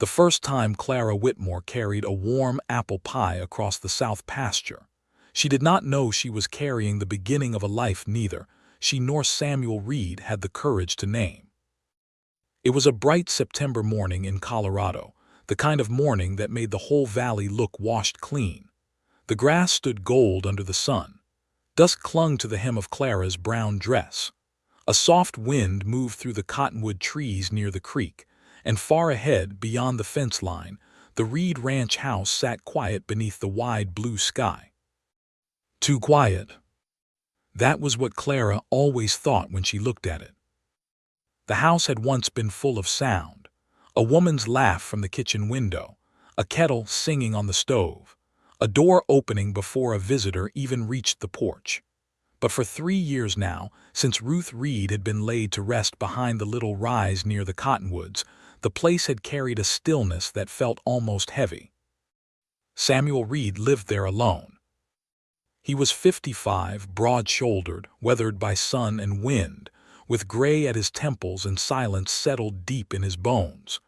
The first time Clara Whitmore carried a warm apple pie across the south pasture. She did not know she was carrying the beginning of a life neither she nor Samuel Reed had the courage to name. It was a bright September morning in Colorado, the kind of morning that made the whole valley look washed clean. The grass stood gold under the sun. Dusk clung to the hem of Clara's brown dress. A soft wind moved through the cottonwood trees near the creek, and far ahead, beyond the fence line, the Reed Ranch house sat quiet beneath the wide blue sky. Too quiet. That was what Clara always thought when she looked at it. The house had once been full of sound. A woman's laugh from the kitchen window, a kettle singing on the stove, a door opening before a visitor even reached the porch. But for 3 years now, since Ruth Reed had been laid to rest behind the little rise near the cottonwoods, the place had carried a stillness that felt almost heavy. Samuel Reed lived there alone. He was 55, broad-shouldered, weathered by sun and wind, with gray at his temples and silence settled deep in his bones.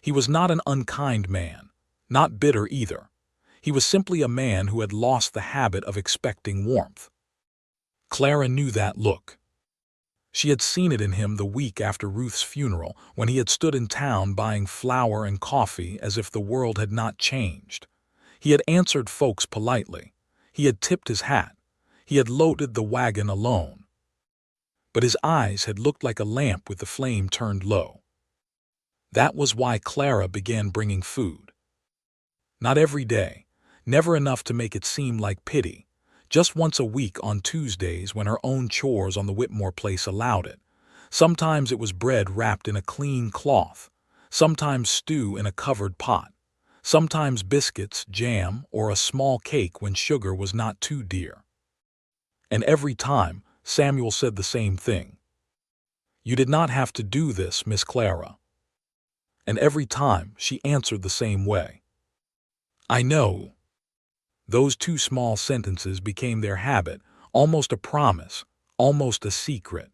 He was not an unkind man, not bitter either. He was simply a man who had lost the habit of expecting warmth. Clara knew that look. She had seen it in him the week after Ruth's funeral, when he had stood in town buying flour and coffee as if the world had not changed. He had answered folks politely. He had tipped his hat. He had loaded the wagon alone. But his eyes had looked like a lamp with the flame turned low. That was why Clara began bringing food. Not every day, never enough to make it seem like pity. Just once a week on Tuesdays when her own chores on the Whitmore place allowed it. Sometimes it was bread wrapped in a clean cloth, sometimes stew in a covered pot, sometimes biscuits, jam, or a small cake when sugar was not too dear. And every time, Samuel said the same thing. "You did not have to do this, Miss Clara." And every time, she answered the same way. "I know." Those 2 small sentences became their habit, almost a promise, almost a secret.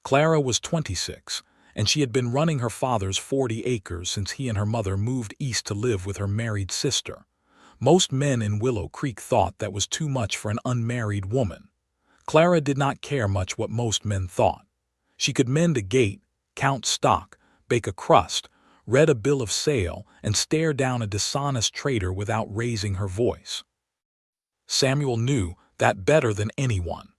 Clara was 26, and she had been running her father's 40 acres since he and her mother moved east to live with her married sister. Most men in Willow Creek thought that was too much for an unmarried woman. Clara did not care much what most men thought. She could mend a gate, count stock, bake a crust, read a bill of sale, and stare down a dishonest trader without raising her voice. Samuel knew that better than anyone.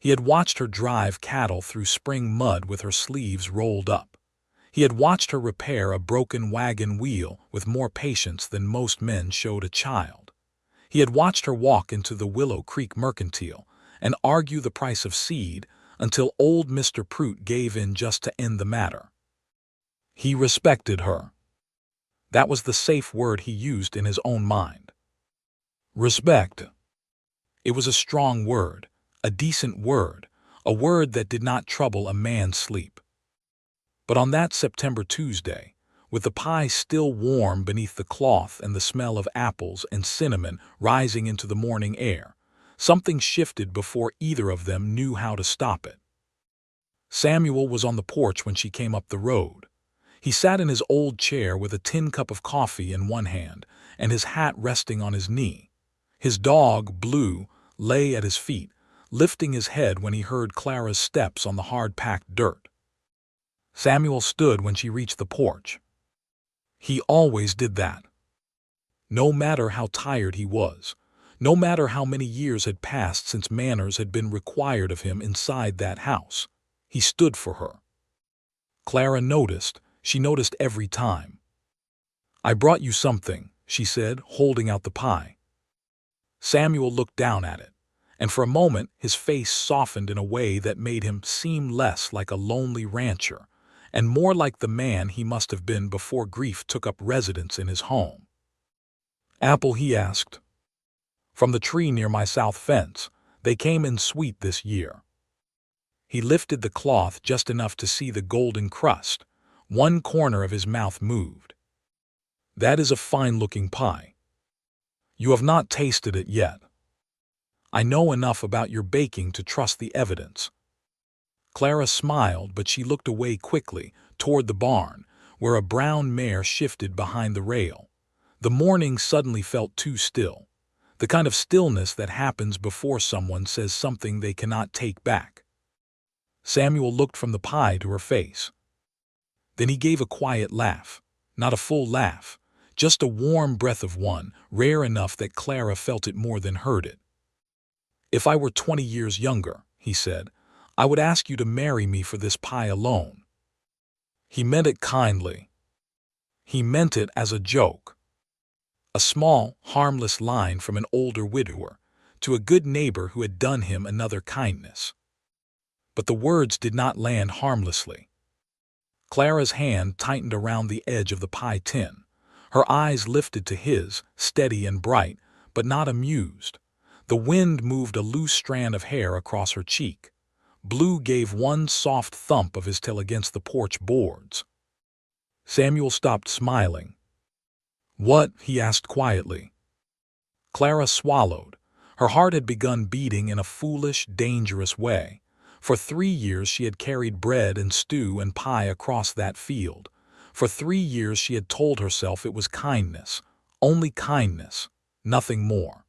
He had watched her drive cattle through spring mud with her sleeves rolled up. He had watched her repair a broken wagon wheel with more patience than most men showed a child. He had watched her walk into the Willow Creek mercantile and argue the price of seed until old Mr. Prout gave in just to end the matter. He respected her. That was the safe word he used in his own mind. Respect. It was a strong word, a decent word, a word that did not trouble a man's sleep. But on that September Tuesday, with the pie still warm beneath the cloth and the smell of apples and cinnamon rising into the morning air, something shifted before either of them knew how to stop it. Samuel was on the porch when she came up the road. He sat in his old chair with a tin cup of coffee in one hand and his hat resting on his knee. His dog, Blue, lay at his feet, lifting his head when he heard Clara's steps on the hard-packed dirt. Samuel stood when she reached the porch. He always did that. No matter how tired he was, no matter how many years had passed since manners had been required of him inside that house, he stood for her. Clara noticed. She noticed every time. "I brought you something," she said, holding out the pie. Samuel looked down at it, and for a moment his face softened in a way that made him seem less like a lonely rancher and more like the man he must have been before grief took up residence in his home. "Apple?" he asked. "From the tree near my south fence. They came in sweet this year." He lifted the cloth just enough to see the golden crust. One corner of his mouth moved. "That is a fine-looking pie. You have not tasted it yet. I know enough about your baking to trust the evidence." Clara smiled, but she looked away quickly, toward the barn, where a brown mare shifted behind the rail. The morning suddenly felt too still, the kind of stillness that happens before someone says something they cannot take back. Samuel looked from the pie to her face. Then he gave a quiet laugh, not a full laugh, just a warm breath of one, rare enough that Clara felt it more than heard it. "If I were 20 years younger," he said, "I would ask you to marry me for this pie alone." He meant it kindly. He meant it as a joke. A small, harmless line from an older widower to a good neighbor who had done him another kindness. But the words did not land harmlessly. Clara's hand tightened around the edge of the pie tin. Her eyes lifted to his, steady and bright, but not amused. The wind moved a loose strand of hair across her cheek. Blue gave one soft thump of his tail against the porch boards. Samuel stopped smiling. "What?" he asked quietly. Clara swallowed. Her heart had begun beating in a foolish, dangerous way. For 3 years she had carried bread and stew and pie across that field. For 3 years she had told herself it was kindness, only kindness, nothing more.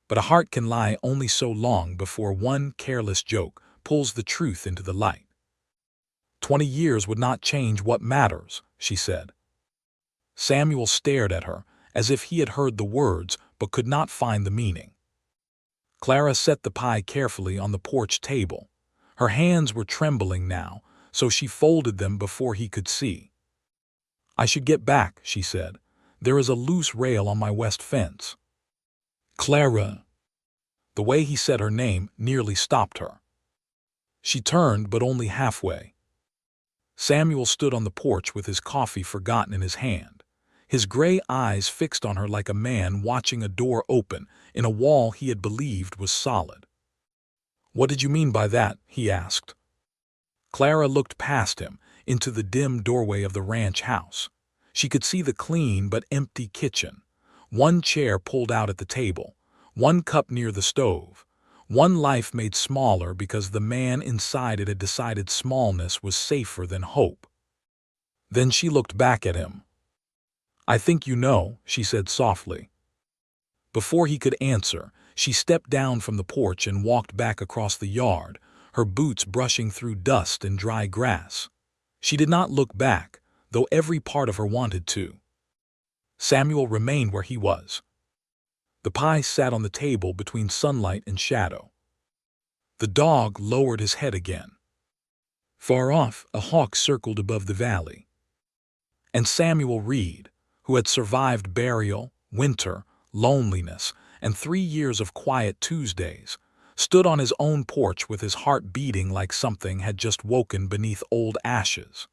But a heart can lie only so long before one careless joke pulls the truth into the light. 20 years would not change what matters, she said. Samuel stared at her, as if he had heard the words but could not find the meaning. Clara set the pie carefully on the porch table. Her hands were trembling now, so she folded them before he could see. "I should get back," she said. "There is a loose rail on my west fence." "Clara." The way he said her name nearly stopped her. She turned, but only halfway. Samuel stood on the porch with his coffee forgotten in his hand, his gray eyes fixed on her like a man watching a door open in a wall he had believed was solid. "What did you mean by that?" he asked. Clara looked past him, into the dim doorway of the ranch house. She could see the clean but empty kitchen, one chair pulled out at the table, one cup near the stove, one life made smaller because the man inside it had decided smallness was safer than hope. Then she looked back at him. "I think you know," she said softly. Before he could answer, she stepped down from the porch and walked back across the yard, her boots brushing through dust and dry grass. She did not look back, though every part of her wanted to. Samuel remained where he was. The pie sat on the table between sunlight and shadow. The dog lowered his head again. Far off, a hawk circled above the valley. And Samuel Reed, who had survived burial, winter, loneliness, and 3 years of quiet Tuesdays, stood on his own porch with his heart beating like something had just woken beneath old ashes.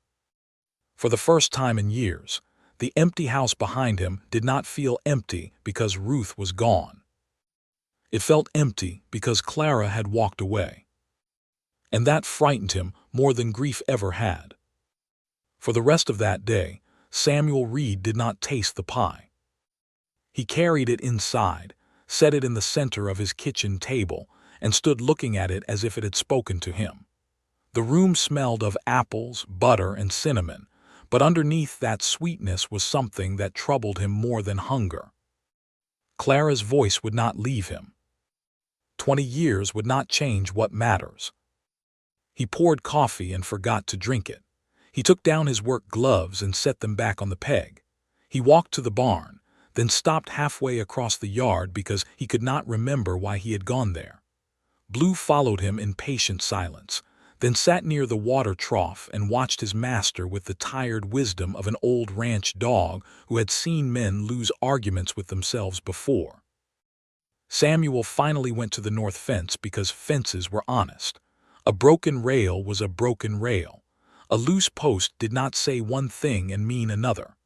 For the first time in years, the empty house behind him did not feel empty because Ruth was gone. It felt empty because Clara had walked away. And that frightened him more than grief ever had. For the rest of that day, Samuel Reed did not taste the pie. He carried it inside, set it in the center of his kitchen table, and stood looking at it as if it had spoken to him. The room smelled of apples, butter, and cinnamon, but underneath that sweetness was something that troubled him more than hunger. Clara's voice would not leave him. 20 years would not change what matters. He poured coffee and forgot to drink it. He took down his work gloves and set them back on the peg. He walked to the barn, then stopped halfway across the yard because he could not remember why he had gone there. Blue followed him in patient silence, then sat near the water trough and watched his master with the tired wisdom of an old ranch dog who had seen men lose arguments with themselves before. Samuel finally went to the north fence because fences were honest. A broken rail was a broken rail. A loose post did not say one thing and mean another.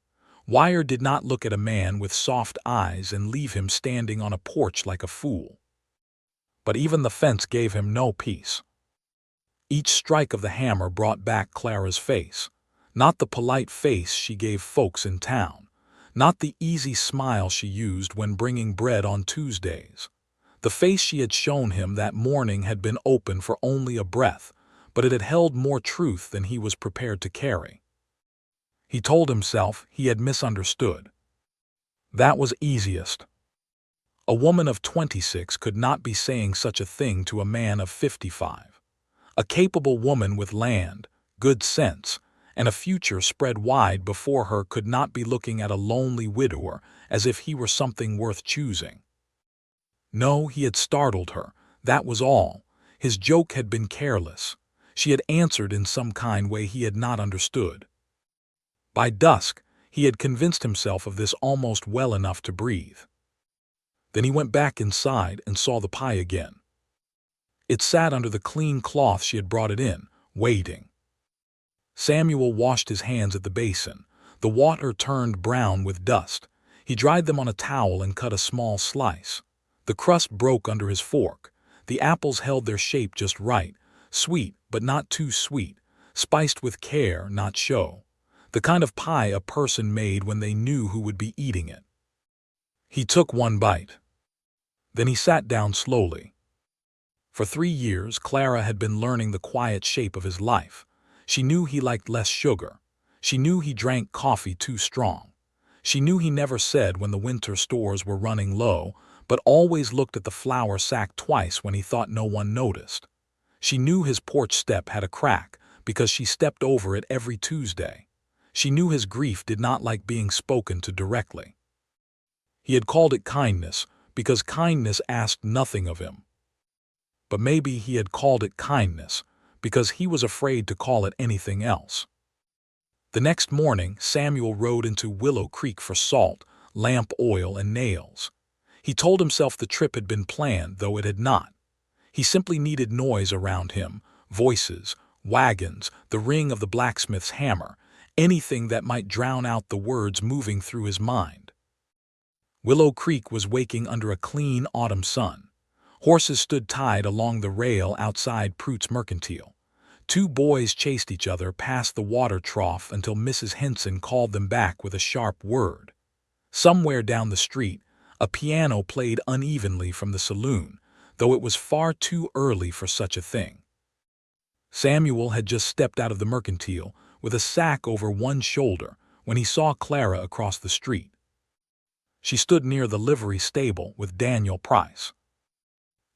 Wire did not look at a man with soft eyes and leave him standing on a porch like a fool. But even the fence gave him no peace. Each strike of the hammer brought back Clara's face, not the polite face she gave folks in town, not the easy smile she used when bringing bread on Tuesdays. The face she had shown him that morning had been open for only a breath, but it had held more truth than he was prepared to carry. He told himself he had misunderstood. That was easiest. A woman of 26 could not be saying such a thing to a man of 55. A capable woman with land, good sense, and a future spread wide before her could not be looking at a lonely widower as if he were something worth choosing. No, he had startled her, that was all. His joke had been careless. She had answered in some kind way he had not understood. By dusk, he had convinced himself of this almost well enough to breathe. Then he went back inside and saw the pie again. It sat under the clean cloth she had brought it in, waiting. Samuel washed his hands at the basin. The water turned brown with dust. He dried them on a towel and cut a small slice. The crust broke under his fork. The apples held their shape just right, sweet but not too sweet, spiced with care, not show. The kind of pie a person made when they knew who would be eating it. He took one bite. Then he sat down slowly. For 3 years, Clara had been learning the quiet shape of his life. She knew he liked less sugar. She knew he drank coffee too strong. She knew he never said when the winter stores were running low, but always looked at the flour sack twice when he thought no one noticed. She knew his porch step had a crack because she stepped over it every Tuesday. She knew his grief did not like being spoken to directly. He had called it kindness because kindness asked nothing of him. But maybe he had called it kindness because he was afraid to call it anything else. The next morning, Samuel rode into Willow Creek for salt, lamp oil, and nails. He told himself the trip had been planned, though it had not. He simply needed noise around him, voices, wagons, the ring of the blacksmith's hammer, anything that might drown out the words moving through his mind. Willow Creek was waking under a clean autumn sun. Horses stood tied along the rail outside Pruett's Mercantile. 2 boys chased each other past the water trough until Mrs. Henson called them back with a sharp word. Somewhere down the street, a piano played unevenly from the saloon, though it was far too early for such a thing. Samuel had just stepped out of the Mercantile with a sack over one shoulder when he saw Clara across the street. She stood near the livery stable with Daniel Price.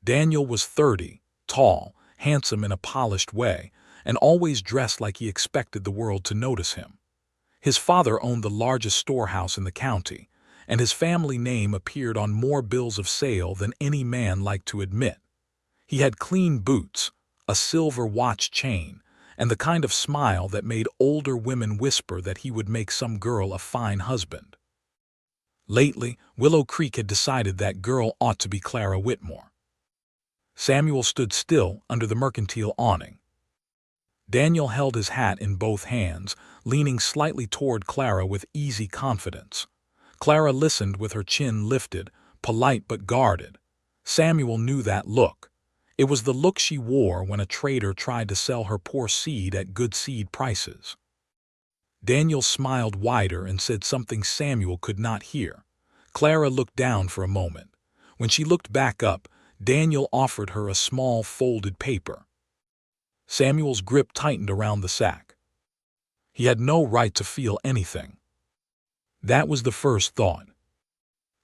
Daniel was 30, tall, handsome in a polished way, and always dressed like he expected the world to notice him. His father owned the largest storehouse in the county, and his family name appeared on more bills of sale than any man liked to admit. He had clean boots, a silver watch chain, and the kind of smile that made older women whisper that he would make some girl a fine husband. Lately, Willow Creek had decided that girl ought to be Clara Whitmore. Samuel stood still under the mercantile awning. Daniel held his hat in both hands, leaning slightly toward Clara with easy confidence. Clara listened with her chin lifted, polite but guarded. Samuel knew that look. It was the look she wore when a trader tried to sell her poor seed at good seed prices. Daniel smiled wider and said something Samuel could not hear. Clara looked down for a moment. When she looked back up, Daniel offered her a small folded paper. Samuel's grip tightened around the sack. He had no right to feel anything. That was the first thought.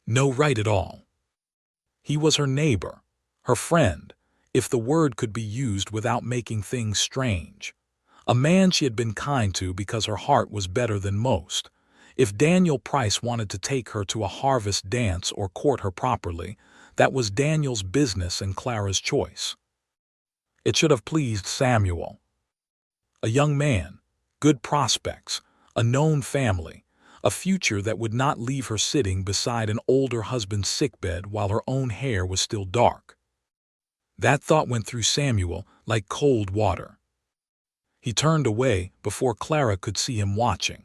No right at all. He was her neighbor, her friend, if the word could be used without making things strange. A man she had been kind to because her heart was better than most. If Daniel Price wanted to take her to a harvest dance or court her properly, that was Daniel's business and Clara's choice. It should have pleased Samuel. A young man, good prospects, a known family, a future that would not leave her sitting beside an older husband's sickbed while her own hair was still dark. That thought went through Samuel like cold water. He turned away before Clara could see him watching.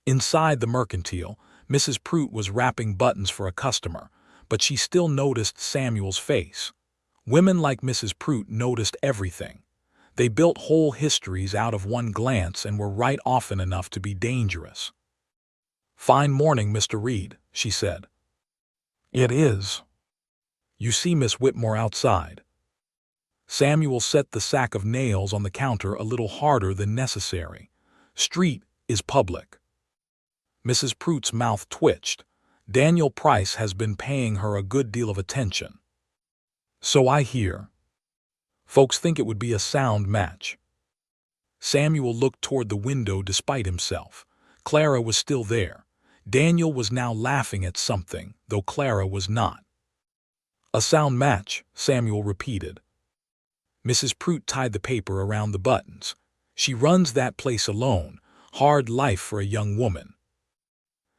Inside the mercantile, Mrs. Pruett was wrapping buttons for a customer, but she still noticed Samuel's face. Women like Mrs. Pruett noticed everything. They built whole histories out of one glance and were right often enough to be dangerous. "Fine morning, Mr. Reed," she said. "It is. You see Miss Whitmore outside." Samuel set the sack of nails on the counter a little harder than necessary. "Street is public." Mrs. Pruitt's mouth twitched. "Daniel Price has been paying her a good deal of attention." "So I hear. Folks think it would be a sound match." Samuel looked toward the window despite himself. Clara was still there. Daniel was now laughing at something, though Clara was not. "A sound match," Samuel repeated. Mrs. Pruitt tied the paper around the buttons. "She runs that place alone. Hard life for a young woman.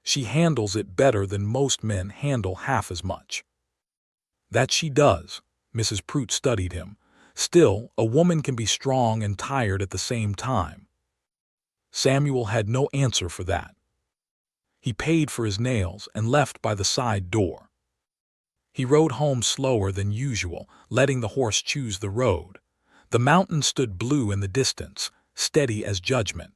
She handles it better than most men handle half as much." "That she does." Mrs. Pruitt studied him. "Still, a woman can be strong and tired at the same time." Samuel had no answer for that. He paid for his nails and left by the side door. He rode home slower than usual, letting the horse choose the road. The mountains stood blue in the distance, steady as judgment.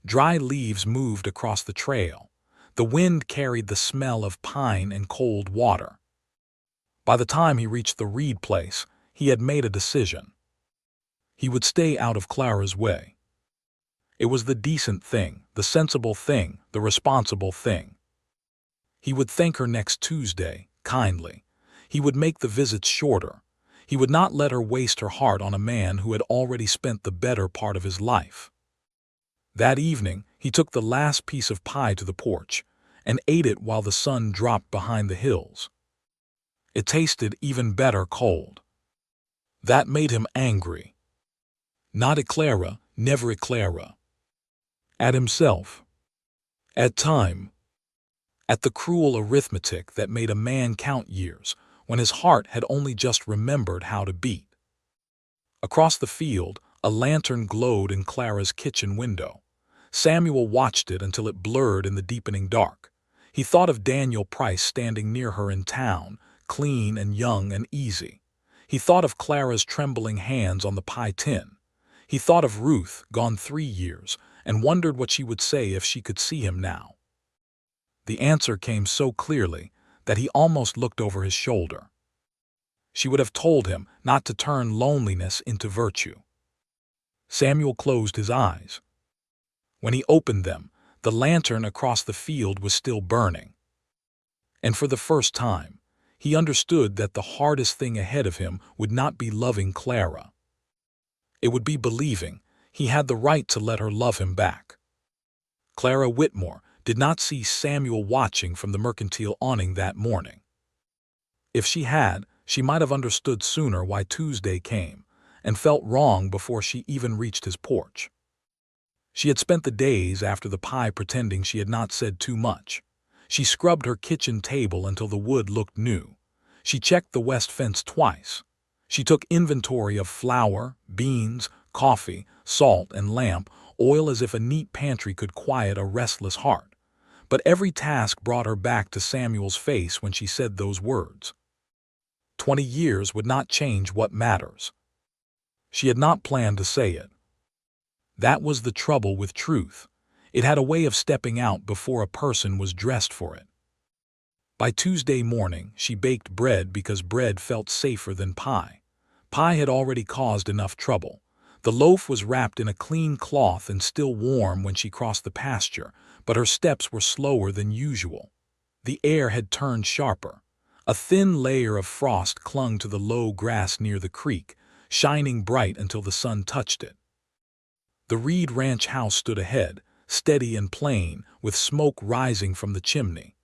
Dry leaves moved across the trail. The wind carried the smell of pine and cold water. By the time he reached the Reed place, he had made a decision. He would stay out of Clara's way. It was the decent thing, the sensible thing, the responsible thing. He would thank her next Tuesday, kindly. He would make the visits shorter. He would not let her waste her heart on a man who had already spent the better part of his life. That evening, he took the last piece of pie to the porch and ate it while the sun dropped behind the hills. It tasted even better cold. That made him angry. Not at Clara, never at Clara. At himself. At time. At the cruel arithmetic that made a man count years when his heart had only just remembered how to beat. Across the field, a lantern glowed in Clara's kitchen window. Samuel watched it until it blurred in the deepening dark. He thought of Daniel Price standing near her in town, clean and young and easy. He thought of Clara's trembling hands on the pie tin. He thought of Ruth, gone 3 years, and wondered what she would say if she could see him now. The answer came so clearly that he almost looked over his shoulder. She would have told him not to turn loneliness into virtue. Samuel closed his eyes. When he opened them, the lantern across the field was still burning. And for the first time, he understood that the hardest thing ahead of him would not be loving Clara. It would be believing he had the right to let her love him back. Clara Whitmore did not see Samuel watching from the mercantile awning that morning. If she had, she might have understood sooner why Tuesday came, and felt wrong before she even reached his porch. She had spent the days after the pie pretending she had not said too much. She scrubbed her kitchen table until the wood looked new. She checked the west fence twice. She took inventory of flour, beans, coffee, salt, and lamp oil as if a neat pantry could quiet a restless heart. But every task brought her back to Samuel's face when she said those words. 20 years would not change what matters. She had not planned to say it. That was the trouble with truth. It had a way of stepping out before a person was dressed for it. By Tuesday morning, she baked bread because bread felt safer than pie. Pie had already caused enough trouble. The loaf was wrapped in a clean cloth and still warm when she crossed the pasture, but her steps were slower than usual. The air had turned sharper. A thin layer of frost clung to the low grass near the creek, shining bright until the sun touched it. The Reed Ranch house stood ahead, steady and plain, with smoke rising from the chimney.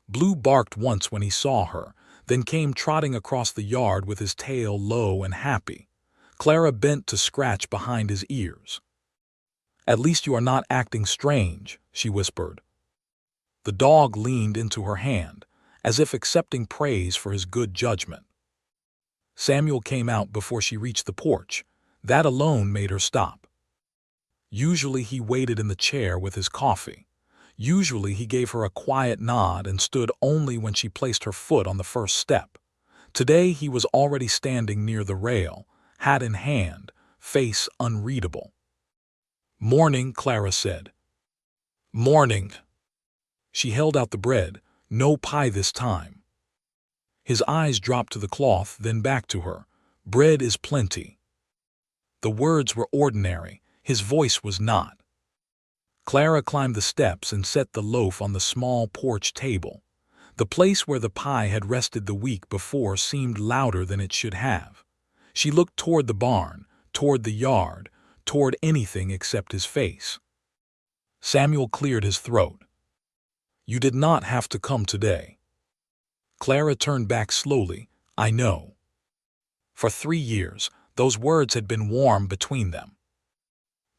Blue barked once when he saw her, then came trotting across the yard with his tail low and happy. Clara bent to scratch behind his ears. "At least you are not acting strange," she whispered. The dog leaned into her hand, as if accepting praise for his good judgment. Samuel came out before she reached the porch. That alone made her stop. Usually he waited in the chair with his coffee. Usually he gave her a quiet nod and stood only when she placed her foot on the first step. Today he was already standing near the rail, hat in hand, face unreadable. "Morning," Clara said. "Morning." She held out the bread, no pie this time. His eyes dropped to the cloth, then back to her. "Bread is plenty." The words were ordinary, his voice was not. Clara climbed the steps and set the loaf on the small porch table. The place where the pie had rested the week before seemed louder than it should have. She looked toward the barn, toward the yard, toward anything except his face. Samuel cleared his throat. "You did not have to come today." Clara turned back slowly. "I know." For 3 years, those words had been warm between them.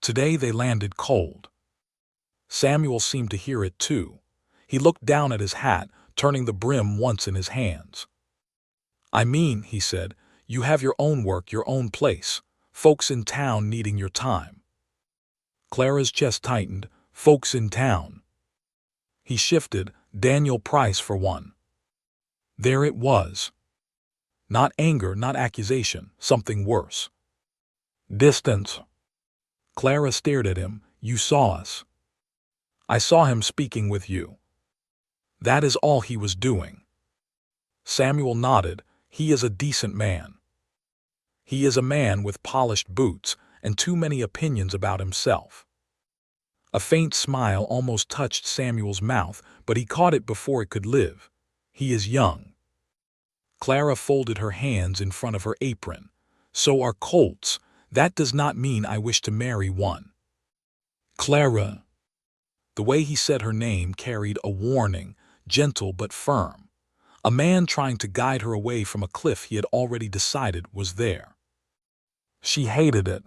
Today they landed cold. Samuel seemed to hear it too. He looked down at his hat, turning the brim once in his hands. "I mean," he said, "you have your own work, your own place. Folks in town needing your time." Clara's chest tightened. "Folks in town." He shifted. "Daniel Price for one." There it was. Not anger, not accusation, something worse. Distance. Clara stared at him. "You saw us." "I saw him speaking with you." "That is all he was doing." Samuel nodded. "He is a decent man." "He is a man with polished boots and too many opinions about himself." A faint smile almost touched Samuel's mouth, but he caught it before it could live. "He is young." Clara folded her hands in front of her apron. "So are colts. That does not mean I wish to marry one." "Clara." The way he said her name carried a warning, gentle but firm. A man trying to guide her away from a cliff he had already decided was there. She hated it.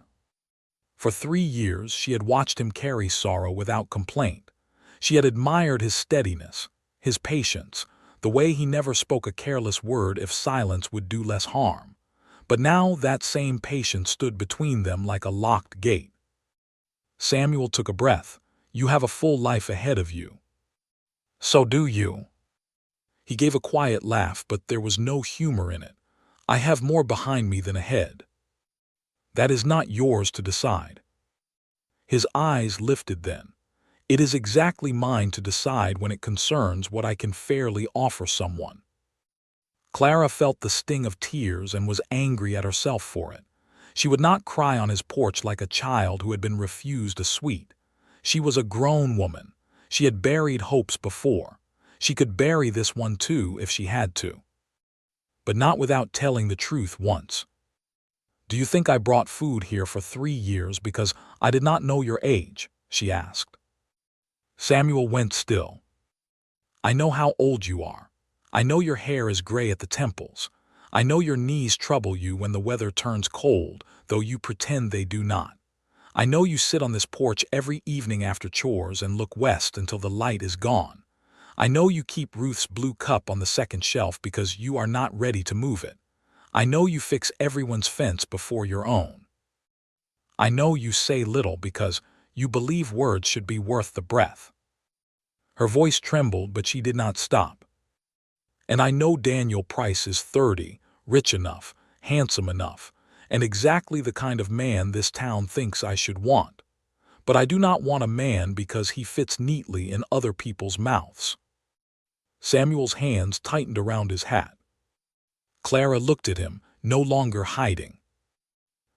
For 3 years she had watched him carry sorrow without complaint. She had admired his steadiness, his patience, the way he never spoke a careless word if silence would do less harm. But now that same patience stood between them like a locked gate. Samuel took a breath. "You have a full life ahead of you." "So do you." He gave a quiet laugh, but there was no humor in it. "I have more behind me than ahead." "That is not yours to decide." His eyes lifted then. "It is exactly mine to decide when it concerns what I can fairly offer someone." Clara felt the sting of tears and was angry at herself for it. She would not cry on his porch like a child who had been refused a sweet. She was a grown woman. She had buried hopes before. She could bury this one too if she had to. But not without telling the truth once. "Do you think I brought food here for 3 years because I did not know your age?" she asked. Samuel went still. "I know how old you are. I know your hair is gray at the temples. I know your knees trouble you when the weather turns cold, though you pretend they do not. I know you sit on this porch every evening after chores and look west until the light is gone. I know you keep Ruth's blue cup on the second shelf because you are not ready to move it. I know you fix everyone's fence before your own. I know you say little because you believe words should be worth the breath." Her voice trembled, but she did not stop. "And I know Daniel Price is 30, rich enough, handsome enough, and exactly the kind of man this town thinks I should want. But I do not want a man because he fits neatly in other people's mouths." Samuel's hands tightened around his hat. Clara looked at him, no longer hiding.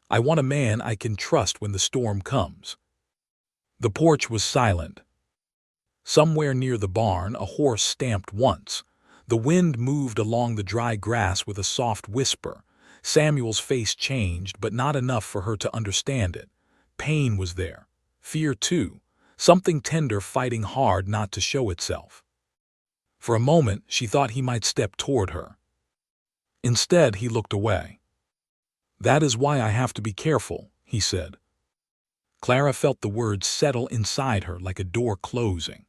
"I want a man I can trust when the storm comes." The porch was silent. Somewhere near the barn a horse stamped once. The wind moved along the dry grass with a soft whisper. Samuel's face changed, but not enough for her to understand it. Pain was there. Fear too. Something tender fighting hard not to show itself. For a moment she thought he might step toward her. Instead he looked away. "That is why I have to be careful," he said. Clara felt the words settle inside her like a door closing.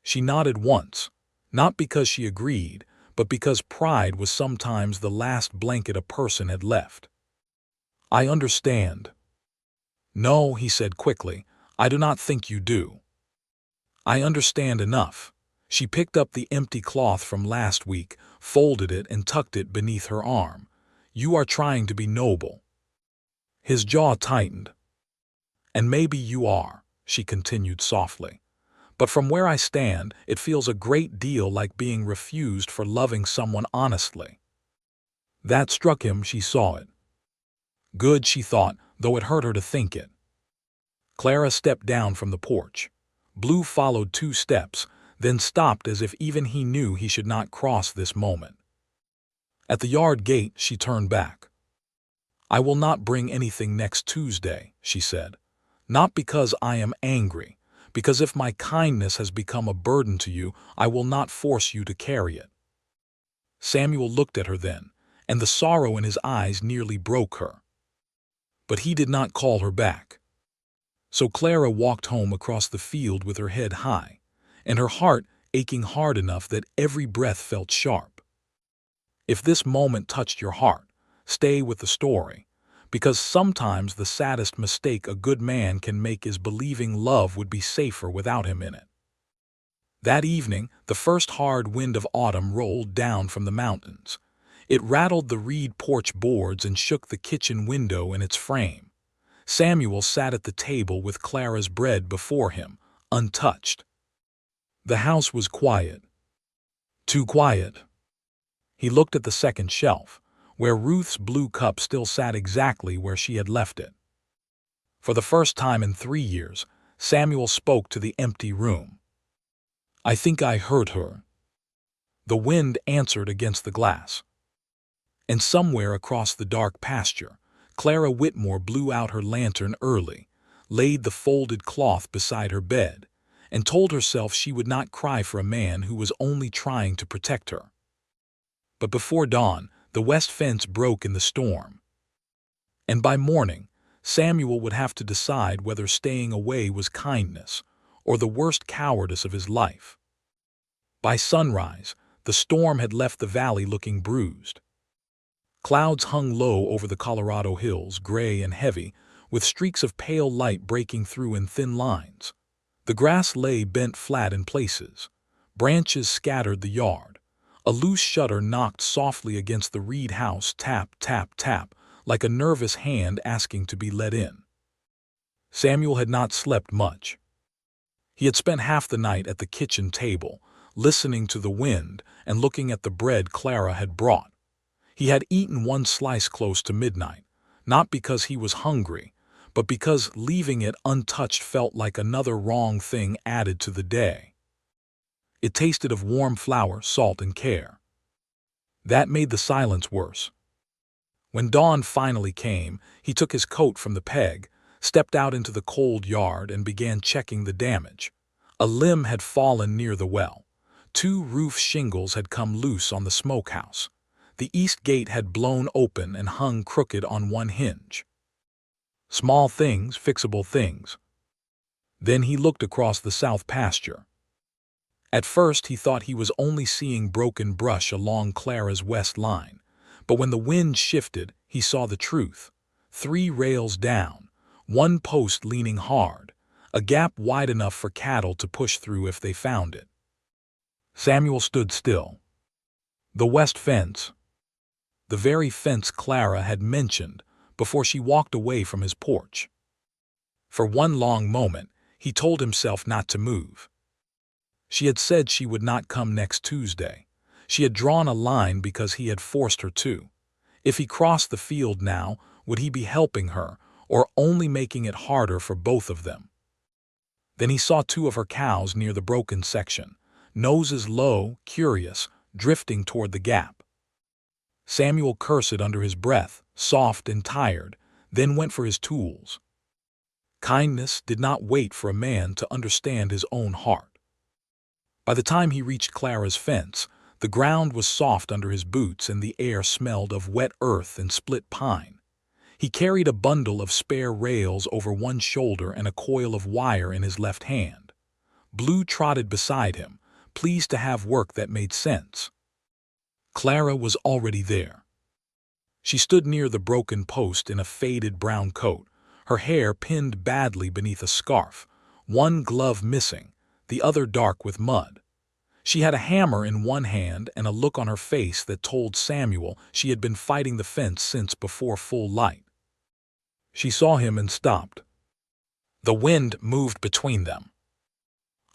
She nodded once, not because she agreed, but because pride was sometimes the last blanket a person had left. "I understand." "No," he said quickly, "I do not think you do." "I understand enough." She picked up the empty cloth from last week, folded it and tucked it beneath her arm. "You are trying to be noble." His jaw tightened. "And maybe you are," she continued softly. "But from where I stand, it feels a great deal like being refused for loving someone honestly." That struck him. She saw it. Good, she thought, though it hurt her to think it. Clara stepped down from the porch. Blue followed 2 steps, then stopped as if even he knew he should not cross this moment. At the yard gate, she turned back. "I will not bring anything next Tuesday," she said. "Not because I am angry, because if my kindness has become a burden to you, I will not force you to carry it." Samuel looked at her then, and the sorrow in his eyes nearly broke her. But he did not call her back. So Clara walked home across the field with her head high, and her heart aching hard enough that every breath felt sharp. If this moment touched your heart, stay with the story, because sometimes the saddest mistake a good man can make is believing love would be safer without him in it. That evening, the first hard wind of autumn rolled down from the mountains. It rattled the reed porch boards and shook the kitchen window in its frame. Samuel sat at the table with Clara's bread before him, untouched. The house was quiet. Too quiet. He looked at the second shelf, where Ruth's blue cup still sat exactly where she had left it. For the first time in 3 years, Samuel spoke to the empty room. "I think I heard her." The wind answered against the glass. And somewhere across the dark pasture, Clara Whitmore blew out her lantern early, laid the folded cloth beside her bed, and told herself she would not cry for a man who was only trying to protect her. But before dawn, the west fence broke in the storm. And by morning, Samuel would have to decide whether staying away was kindness or the worst cowardice of his life. By sunrise, the storm had left the valley looking bruised. Clouds hung low over the Colorado hills, gray and heavy, with streaks of pale light breaking through in thin lines. The grass lay bent flat in places. Branches scattered the yard. A loose shutter knocked softly against the reed house, tap, tap, tap, like a nervous hand asking to be let in. Samuel had not slept much. He had spent half the night at the kitchen table, listening to the wind and looking at the bread Clara had brought. He had eaten 1 slice close to midnight, not because he was hungry, but because leaving it untouched felt like another wrong thing added to the day. It tasted of warm flour, salt, and care. That made the silence worse. When dawn finally came, he took his coat from the peg, stepped out into the cold yard, and began checking the damage. A limb had fallen near the well. 2 roof shingles had come loose on the smokehouse. The east gate had blown open and hung crooked on 1 hinge. Small things, fixable things. Then he looked across the south pasture. At first he thought he was only seeing broken brush along Clara's west line, but when the wind shifted, he saw the truth. 3 rails down, 1 post leaning hard, a gap wide enough for cattle to push through if they found it. Samuel stood still. The west fence. The very fence Clara had mentioned before she walked away from his porch. For 1 long moment, he told himself not to move. She had said she would not come next Tuesday. She had drawn a line because he had forced her to. If he crossed the field now, would he be helping her or only making it harder for both of them? Then he saw 2 of her cows near the broken section, noses low, curious, drifting toward the gap. Samuel cursed under his breath, soft and tired, then went for his tools. Kindness did not wait for a man to understand his own heart. By the time he reached Clara's fence, the ground was soft under his boots and the air smelled of wet earth and split pine. He carried a bundle of spare rails over 1 shoulder and a coil of wire in his left hand. Blue trotted beside him, pleased to have work that made sense. Clara was already there. She stood near the broken post in a faded brown coat, her hair pinned badly beneath a scarf, 1 glove missing, the other dark with mud. She had a hammer in 1 hand and a look on her face that told Samuel she had been fighting the fence since before full light. She saw him and stopped. The wind moved between them.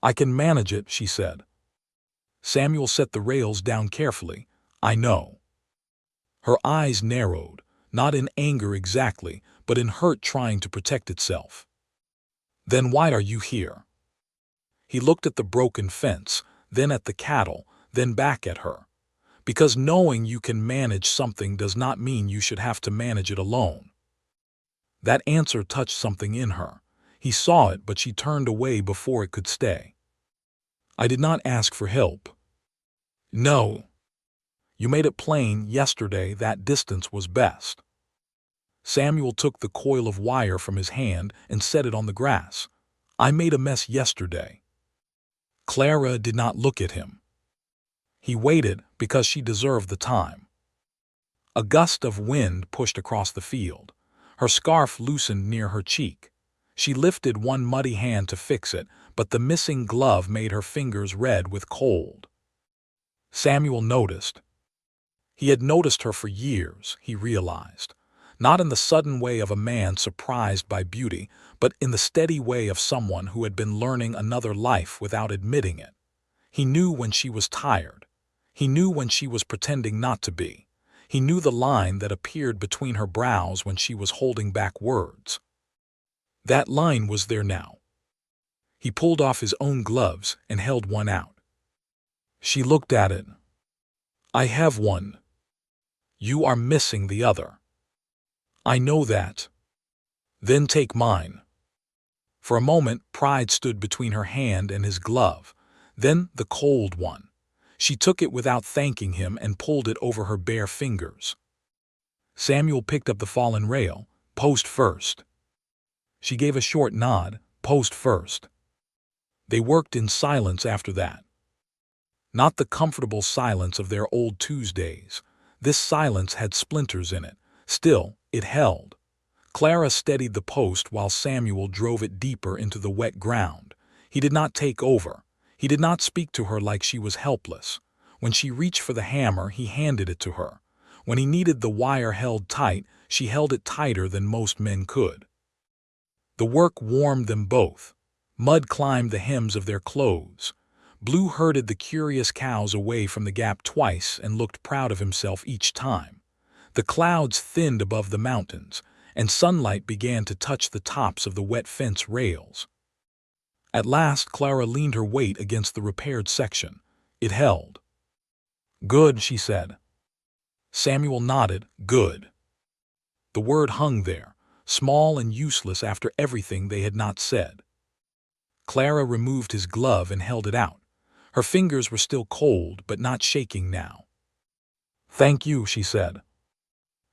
"I can manage it," she said. Samuel set the rails down carefully. "I know." Her eyes narrowed, not in anger exactly, but in hurt trying to protect itself. Then why are you here? He looked at the broken fence, then at the cattle, then back at her. Because knowing you can manage something does not mean you should have to manage it alone. That answer touched something in her. He saw it, but she turned away before it could stay. I did not ask for help. No. You made it plain yesterday that distance was best. Samuel took the coil of wire from his hand and set it on the grass. I made a mess yesterday. Clara did not look at him. He waited because she deserved the time. A gust of wind pushed across the field. Her scarf loosened near her cheek. She lifted one muddy hand to fix it, but the missing glove made her fingers red with cold. Samuel noticed. He had noticed her for years, he realized. Not in the sudden way of a man surprised by beauty, but in the steady way of someone who had been learning another life without admitting it. He knew when she was tired. He knew when she was pretending not to be. He knew the line that appeared between her brows when she was holding back words. That line was there now. He pulled off his own gloves and held one out. She looked at it. I have one. You are missing the other. I know that. Then take mine. For a moment, pride stood between her hand and his glove, then the cold one. She took it without thanking him and pulled it over her bare fingers. Samuel picked up the fallen rail, post first. She gave a short nod, post first. They worked in silence after that. Not the comfortable silence of their old Tuesdays. This silence had splinters in it. Still, it held. Clara steadied the post while Samuel drove it deeper into the wet ground. He did not take over. He did not speak to her like she was helpless. When she reached for the hammer, he handed it to her. When he needed the wire held tight, she held it tighter than most men could. The work warmed them both. Mud climbed the hems of their clothes. Blue herded the curious cows away from the gap twice and looked proud of himself each time. The clouds thinned above the mountains, and sunlight began to touch the tops of the wet fence rails. At last, Clara leaned her weight against the repaired section. It held. Good, she said. Samuel nodded. Good. The word hung there, small and useless after everything they had not said. Clara removed his glove and held it out. Her fingers were still cold, but not shaking now. Thank you, she said.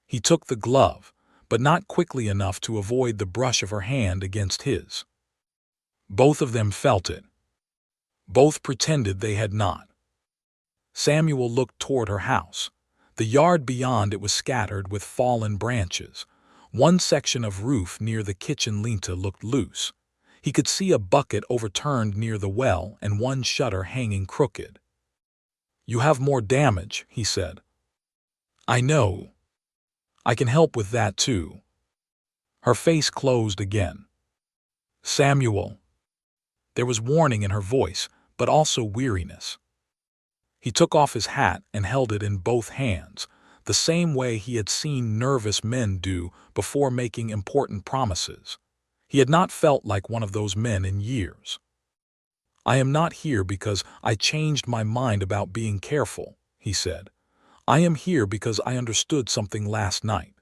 He took the glove, but not quickly enough to avoid the brush of her hand against his. Both of them felt it. Both pretended they had not. Samuel looked toward her house. The yard beyond it was scattered with fallen branches. One section of roof near the kitchen lintel looked loose. He could see a bucket overturned near the well and one shutter hanging crooked. You have more damage, he said. I know. I can help with that too. Her face closed again. Samuel. There was warning in her voice, but also weariness. He took off his hat and held it in both hands, the same way he had seen nervous men do before making important promises. He had not felt like one of those men in years. I am not here because I changed my mind about being careful, he said. I am here because I understood something last night.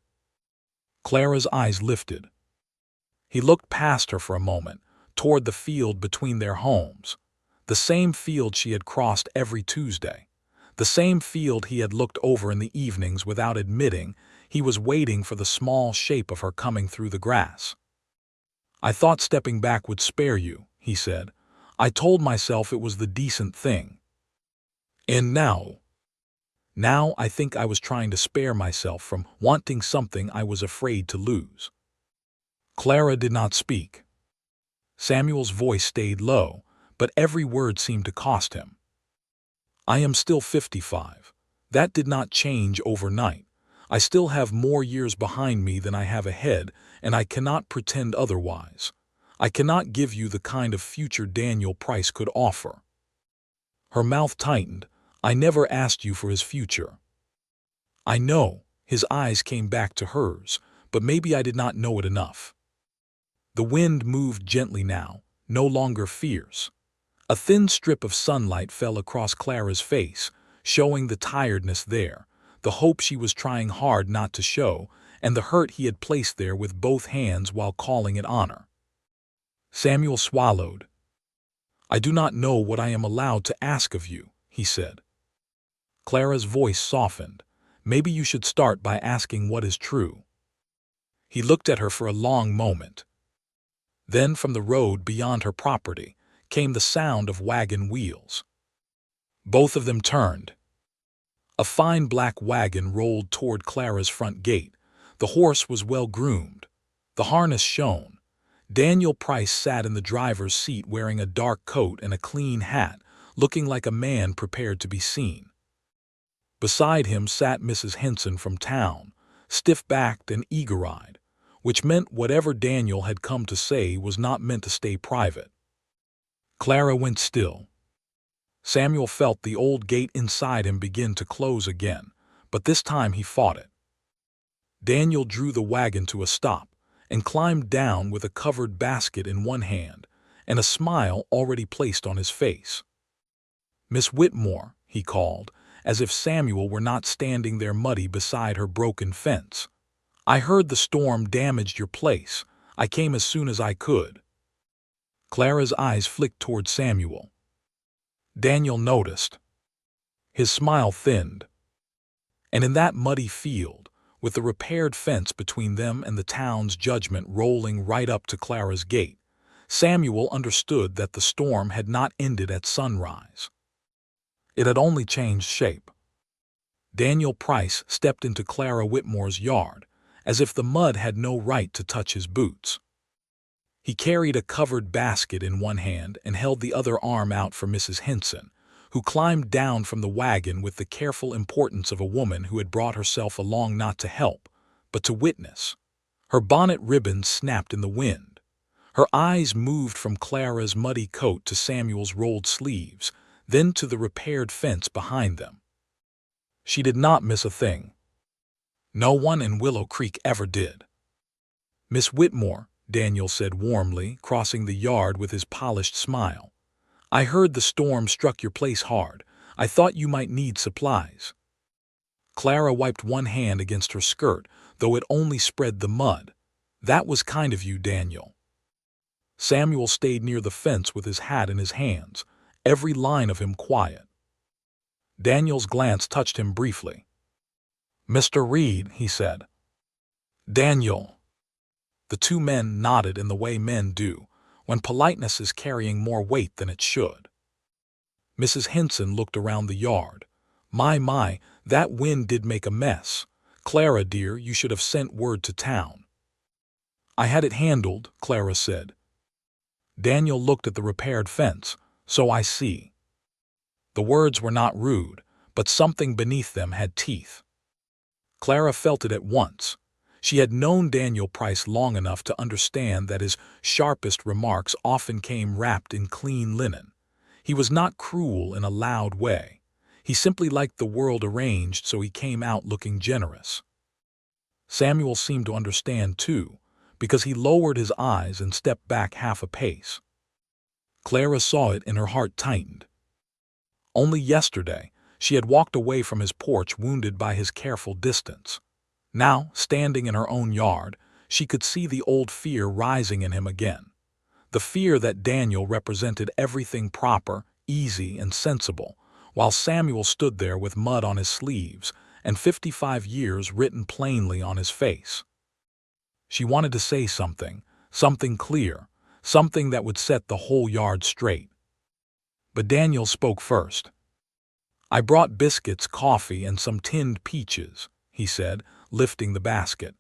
Clara's eyes lifted. He looked past her for a moment, toward the field between their homes. The same field she had crossed every Tuesday. The same field he had looked over in the evenings without admitting he was waiting for the small shape of her coming through the grass. I thought stepping back would spare you, he said. I told myself it was the decent thing. And now I think I was trying to spare myself from wanting something I was afraid to lose. Clara did not speak. Samuel's voice stayed low, but every word seemed to cost him. I am still 55. That did not change overnight. I still have more years behind me than I have ahead, and I cannot pretend otherwise. I cannot give you the kind of future Daniel Price could offer. Her mouth tightened. I never asked you for his future. I know. His eyes came back to hers, but maybe I did not know it enough. The wind moved gently now, no longer fierce. A thin strip of sunlight fell across Clara's face, showing the tiredness there, the hope she was trying hard not to show, and the hurt he had placed there with both hands while calling it honor. Samuel swallowed. "I do not know what I am allowed to ask of you," he said. Clara's voice softened. "Maybe you should start by asking what is true." He looked at her for a long moment. Then from the road beyond her property came the sound of wagon wheels. Both of them turned. A fine black wagon rolled toward Clara's front gate. The horse was well groomed. The harness shone. Daniel Price sat in the driver's seat wearing a dark coat and a clean hat, looking like a man prepared to be seen. Beside him sat Mrs. Henson from town, stiff-backed and eager-eyed, which meant whatever Daniel had come to say was not meant to stay private. Clara went still. Samuel felt the old gate inside him begin to close again, but this time he fought it. Daniel drew the wagon to a stop and climbed down with a covered basket in one hand and a smile already placed on his face. "Miss Whitmore," he called, as if Samuel were not standing there muddy beside her broken fence. "I heard the storm damaged your place. I came as soon as I could." Clara's eyes flicked toward Samuel. Daniel noticed. His smile thinned. And in that muddy field, with the repaired fence between them and the town's judgment rolling right up to Clara's gate, Samuel understood that the storm had not ended at sunrise. It had only changed shape. Daniel Price stepped into Clara Whitmore's yard, as if the mud had no right to touch his boots. He carried a covered basket in one hand and held the other arm out for Mrs. Henson, who climbed down from the wagon with the careful importance of a woman who had brought herself along not to help, but to witness. Her bonnet ribbons snapped in the wind. Her eyes moved from Clara's muddy coat to Samuel's rolled sleeves, then to the repaired fence behind them. She did not miss a thing. No one in Willow Creek ever did. "Miss Whitmore," Daniel said warmly, crossing the yard with his polished smile, "I heard the storm struck your place hard. I thought you might need supplies." Clara wiped one hand against her skirt, though it only spread the mud. "That was kind of you, Daniel." Samuel stayed near the fence with his hat in his hands, every line of him quiet. Daniel's glance touched him briefly. "Mr. Reed," he said. "Daniel." The two men nodded in the way men do, when politeness is carrying more weight than it should. Mrs. Henson looked around the yard. My, that wind did make a mess. Clara, dear, you should have sent word to town." "I had it handled," Clara said. Daniel looked at the repaired fence. "So I see." The words were not rude, but something beneath them had teeth. Clara felt it at once. She had known Daniel Price long enough to understand that his sharpest remarks often came wrapped in clean linen. He was not cruel in a loud way. He simply liked the world arranged, so he came out looking generous. Samuel seemed to understand too, because he lowered his eyes and stepped back half a pace. Clara saw it and her heart tightened. Only yesterday, she had walked away from his porch wounded by his careful distance. Now, standing in her own yard, she could see the old fear rising in him again. The fear that Daniel represented everything proper, easy, and sensible, while Samuel stood there with mud on his sleeves and 55 years written plainly on his face. She wanted to say something, something clear, something that would set the whole yard straight. But Daniel spoke first. "I brought biscuits, coffee, and some tinned peaches," he said, lifting the basket.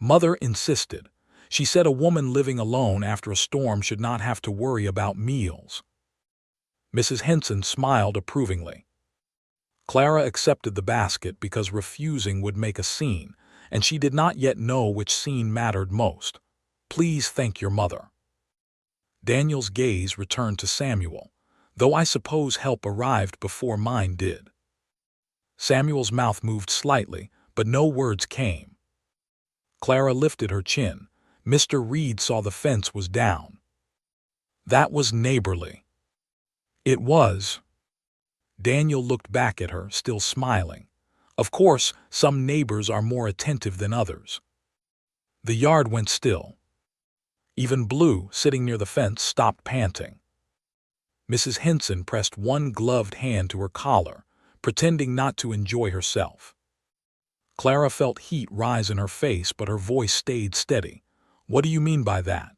"Mother insisted. She said a woman living alone after a storm should not have to worry about meals." Mrs. Henson smiled approvingly. Clara accepted the basket because refusing would make a scene, and she did not yet know which scene mattered most. "Please thank your mother." Daniel's gaze returned to Samuel, though I suppose help arrived before mine did. Samuel's mouth moved slightly, but no words came. Clara lifted her chin. Mr. Reed saw the fence was down. That was neighborly. It was. Daniel looked back at her, still smiling. Of course, some neighbors are more attentive than others. The yard went still. Even Blue, sitting near the fence, stopped panting. Mrs. Henson pressed one gloved hand to her collar, pretending not to enjoy herself. Clara felt heat rise in her face, but her voice stayed steady. "What do you mean by that?"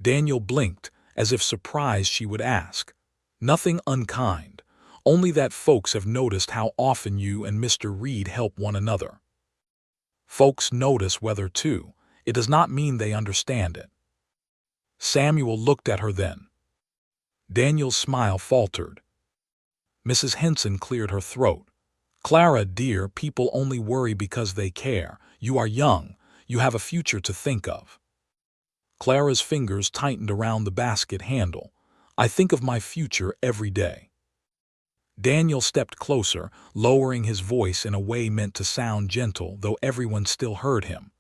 Daniel blinked, as if surprised she would ask. "Nothing unkind, only that folks have noticed how often you and Mr. Reed help one another." Folks notice weather too. It does not mean they understand it. Samuel looked at her then. Daniel's smile faltered. Mrs. Henson cleared her throat. "Clara, dear, people only worry because they care. You are young. You have a future to think of." Clara's fingers tightened around the basket handle. "I think of my future every day." Daniel stepped closer, lowering his voice in a way meant to sound gentle, though everyone still heard him.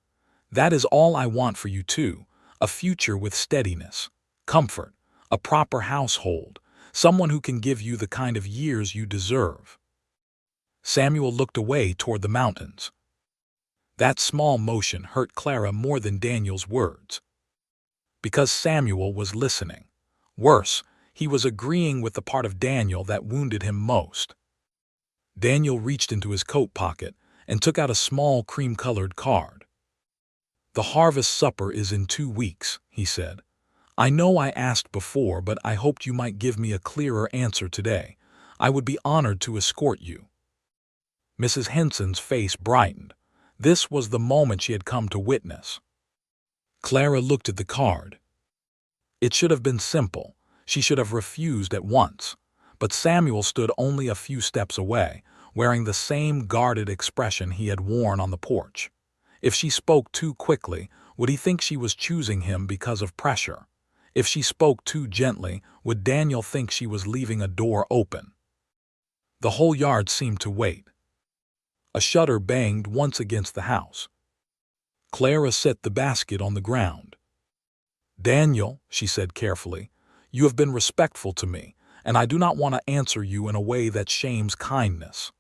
"That is all I want for you too, a future with steadiness, comfort, a proper household, someone who can give you the kind of years you deserve." Samuel looked away toward the mountains. That small motion hurt Clara more than Daniel's words. Because Samuel was listening. Worse, he was agreeing with the part of Daniel that wounded him most. Daniel reached into his coat pocket and took out a small cream-colored card. "The harvest supper is in 2 weeks," he said. "I know I asked before, but I hoped you might give me a clearer answer today. I would be honored to escort you." Mrs. Henson's face brightened. This was the moment she had come to witness. Clara looked at the card. It should have been simple. She should have refused at once. But Samuel stood only a few steps away, wearing the same guarded expression he had worn on the porch. If she spoke too quickly, would he think she was choosing him because of pressure? If she spoke too gently, would Daniel think she was leaving a door open? The whole yard seemed to wait. A shutter banged once against the house. Clara set the basket on the ground. "Daniel," she said carefully, "you have been respectful to me, and I do not want to answer you in a way that shames kindness."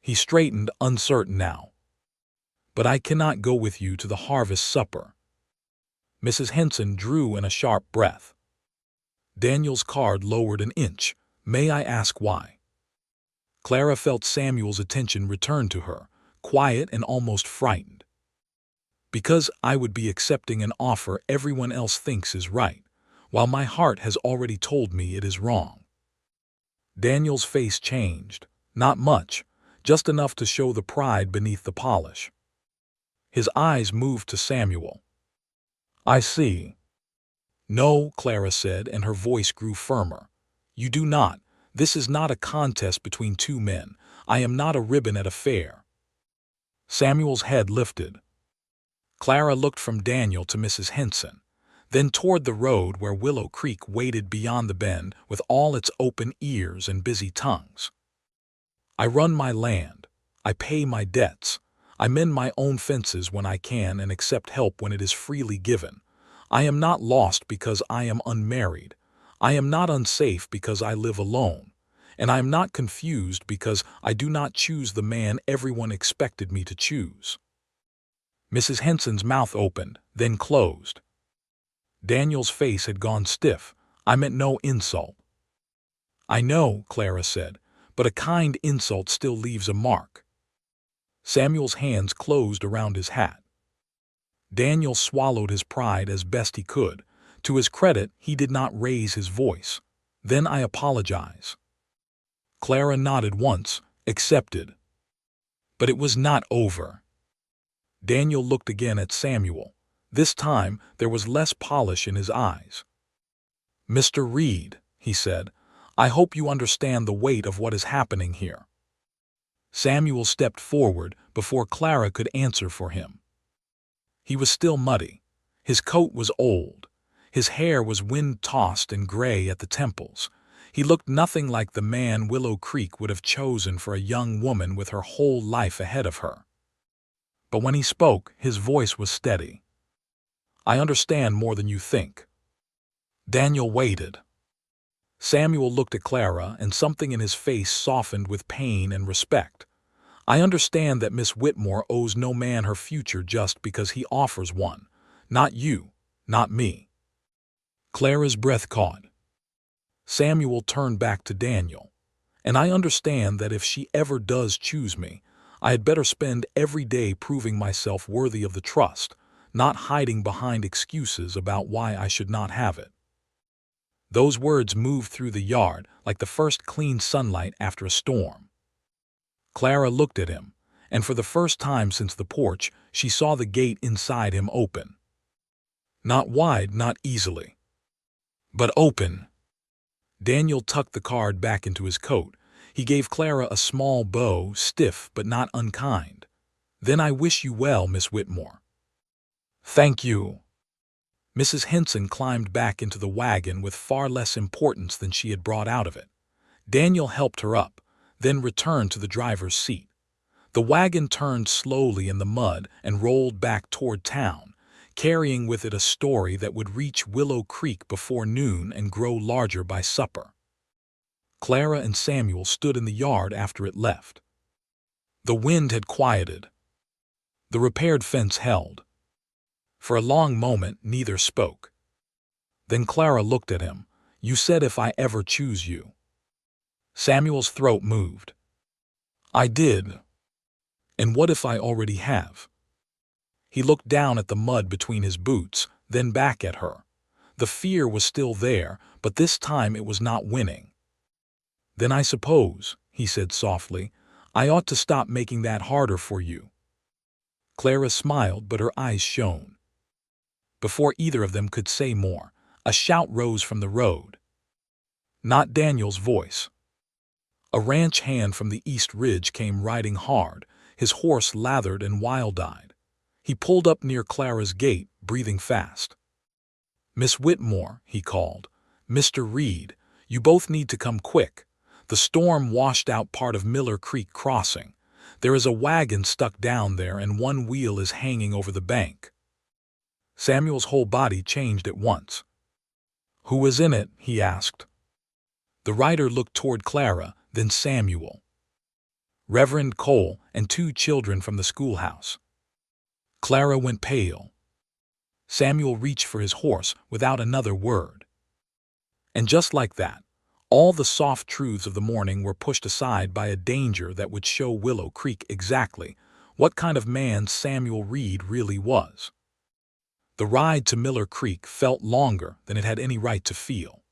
He straightened, uncertain now. "But I cannot go with you to the harvest supper." Mrs. Henson drew in a sharp breath. Daniel's card lowered an inch. "May I ask why?" Clara felt Samuel's attention return to her, quiet and almost frightened. "Because I would be accepting an offer everyone else thinks is right, while my heart has already told me it is wrong." Daniel's face changed. Not much, just enough to show the pride beneath the polish. His eyes moved to Samuel. "I see." "No," Clara said, and her voice grew firmer. "You do not. This is not a contest between two men. I am not a ribbon at a fair." Samuel's head lifted. Clara looked from Daniel to Mrs. Henson, then toward the road where Willow Creek waited beyond the bend with all its open ears and busy tongues. "I run my land. I pay my debts. I mend my own fences when I can and accept help when it is freely given. I am not lost because I am unmarried. I am not unsafe because I live alone. And I am not confused because I do not choose the man everyone expected me to choose." Mrs. Henson's mouth opened, then closed. Daniel's face had gone stiff. "I meant no insult." "I know," Clara said, "but a kind insult still leaves a mark." Samuel's hands closed around his hat. Daniel swallowed his pride as best he could. To his credit, he did not raise his voice. "Then I apologize." Clara nodded once, accepted. But it was not over. Daniel looked again at Samuel. This time, there was less polish in his eyes. "Mr. Reed," he said, "I hope you understand the weight of what is happening here." Samuel stepped forward before Clara could answer for him. He was still muddy. His coat was old. His hair was wind-tossed and gray at the temples. He looked nothing like the man Willow Creek would have chosen for a young woman with her whole life ahead of her. But when he spoke, his voice was steady. I understand more than you think." Daniel waited. Samuel looked at Clara, and something in his face softened with pain and respect. "I understand that Miss Whitmore owes no man her future just because he offers one. Not you, not me." Clara's breath caught. Samuel turned back to Daniel. "And I understand that if she ever does choose me, I had better spend every day proving myself worthy of the trust, not hiding behind excuses about why I should not have it." Those words moved through the yard like the first clean sunlight after a storm. Clara looked at him, and for the first time since the porch, she saw the gate inside him open. Not wide, not easily, but open. Daniel tucked the card back into his coat. He gave Clara a small bow, stiff but not unkind. "Then I wish you well, Miss Whitmore." "Thank you." Mrs. Henson climbed back into the wagon with far less importance than she had brought out of it. Daniel helped her up, then returned to the driver's seat. The wagon turned slowly in the mud and rolled back toward town, carrying with it a story that would reach Willow Creek before noon and grow larger by supper. Clara and Samuel stood in the yard after it left. The wind had quieted. The repaired fence held. For a long moment, neither spoke. Then Clara looked at him. "You said if I ever choose you." Samuel's throat moved. "I did. And what if I already have?" He looked down at the mud between his boots, then back at her. The fear was still there, but this time it was not winning. "Then I suppose," he said softly, "I ought to stop making that harder for you." Clara smiled, but her eyes shone. Before either of them could say more, a shout rose from the road. Not Daniel's voice. A ranch hand from the East Ridge came riding hard, his horse lathered and wild-eyed. He pulled up near Clara's gate, breathing fast. "Miss Whitmore," he called. "Mr. Reed, you both need to come quick. The storm washed out part of Miller Creek crossing. There is a wagon stuck down there and one wheel is hanging over the bank." Samuel's whole body changed at once. "Who was in it?" he asked. The rider looked toward Clara, then Samuel. "Reverend Cole and 2 children from the schoolhouse." Clara went pale. Samuel reached for his horse without another word. And just like that, all the soft truths of the morning were pushed aside by a danger that would show Willow Creek exactly what kind of man Samuel Reed really was. The ride to Miller Creek felt longer than it had any right to feel.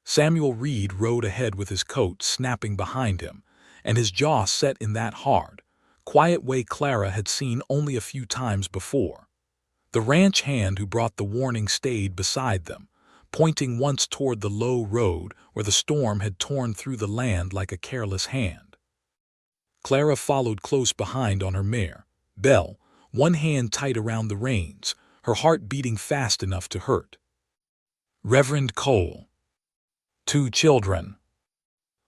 Samuel Reed rode ahead with his coat snapping behind him, and his jaw set in that hard, quiet way Clara had seen only a few times before. The ranch hand who brought the warning stayed beside them, pointing once toward the low road where the storm had torn through the land like a careless hand. Clara followed close behind on her mare, Belle, one hand tight around the reins, her heart beating fast enough to hurt. "Reverend Cole. 2 children.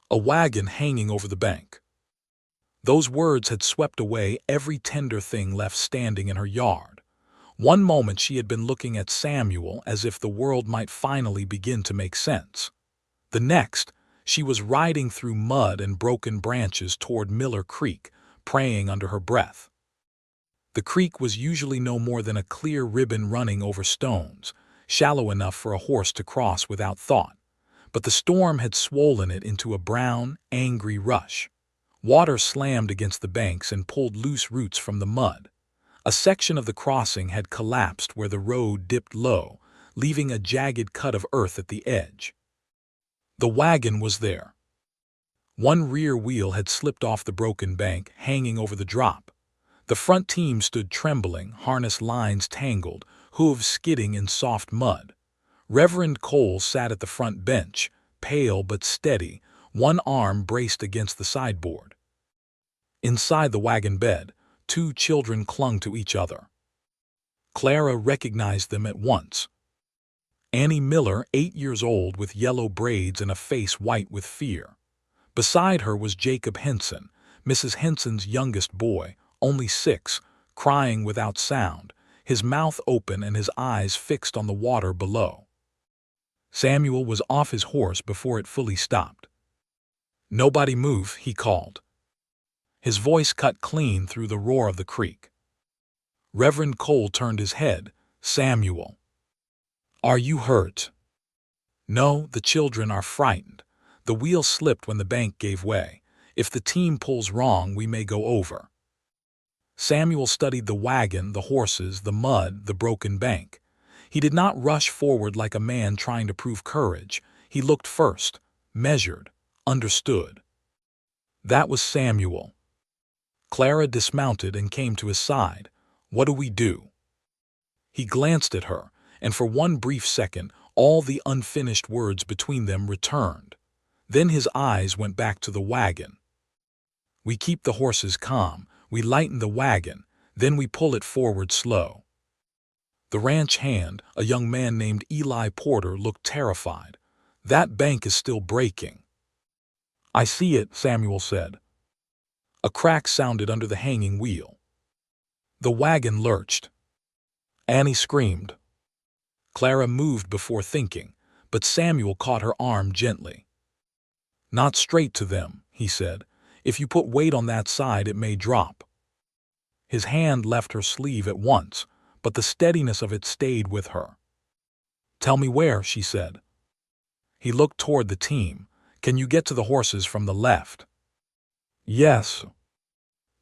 A wagon hanging over the bank." Those words had swept away every tender thing left standing in her yard. One moment she had been looking at Samuel as if the world might finally begin to make sense. The next, she was riding through mud and broken branches toward Miller Creek, praying under her breath. The creek was usually no more than a clear ribbon running over stones, shallow enough for a horse to cross without thought. But the storm had swollen it into a brown, angry rush. Water slammed against the banks and pulled loose roots from the mud. A section of the crossing had collapsed where the road dipped low, leaving a jagged cut of earth at the edge. The wagon was there. One rear wheel had slipped off the broken bank, hanging over the drop. The front team stood trembling, harness lines tangled, hooves skidding in soft mud. Reverend Cole sat at the front bench, pale but steady, one arm braced against the sideboard. Inside the wagon bed, 2 children clung to each other. Clara recognized them at once. Annie Miller, 8 years old, with yellow braids and a face white with fear. Beside her was Jacob Henson, Mrs. Henson's youngest boy, only 6, crying without sound, his mouth open and his eyes fixed on the water below. Samuel was off his horse before it fully stopped. "Nobody move," he called. His voice cut clean through the roar of the creek. Reverend Cole turned his head. "Samuel, are you hurt?" "No, the children are frightened. The wheel slipped when the bank gave way. If the team pulls wrong, we may go over." Samuel studied the wagon, the horses, the mud, the broken bank. He did not rush forward like a man trying to prove courage. He looked first, measured, understood. That was Samuel. Clara dismounted and came to his side. "What do we do?" He glanced at her, and for one brief second, all the unfinished words between them returned. Then his eyes went back to the wagon. "We keep the horses calm, we lighten the wagon, then we pull it forward slow." The ranch hand, a young man named Eli Porter, looked terrified. "That bank is still breaking." "I see it," Samuel said. A crack sounded under the hanging wheel. The wagon lurched. Annie screamed. Clara moved before thinking, but Samuel caught her arm gently. "Not straight to them," he said. "If you put weight on that side, it may drop." His hand left her sleeve at once, but the steadiness of it stayed with her. "Tell me where," she said. He looked toward the team. "Can you get to the horses from the left?" "Yes."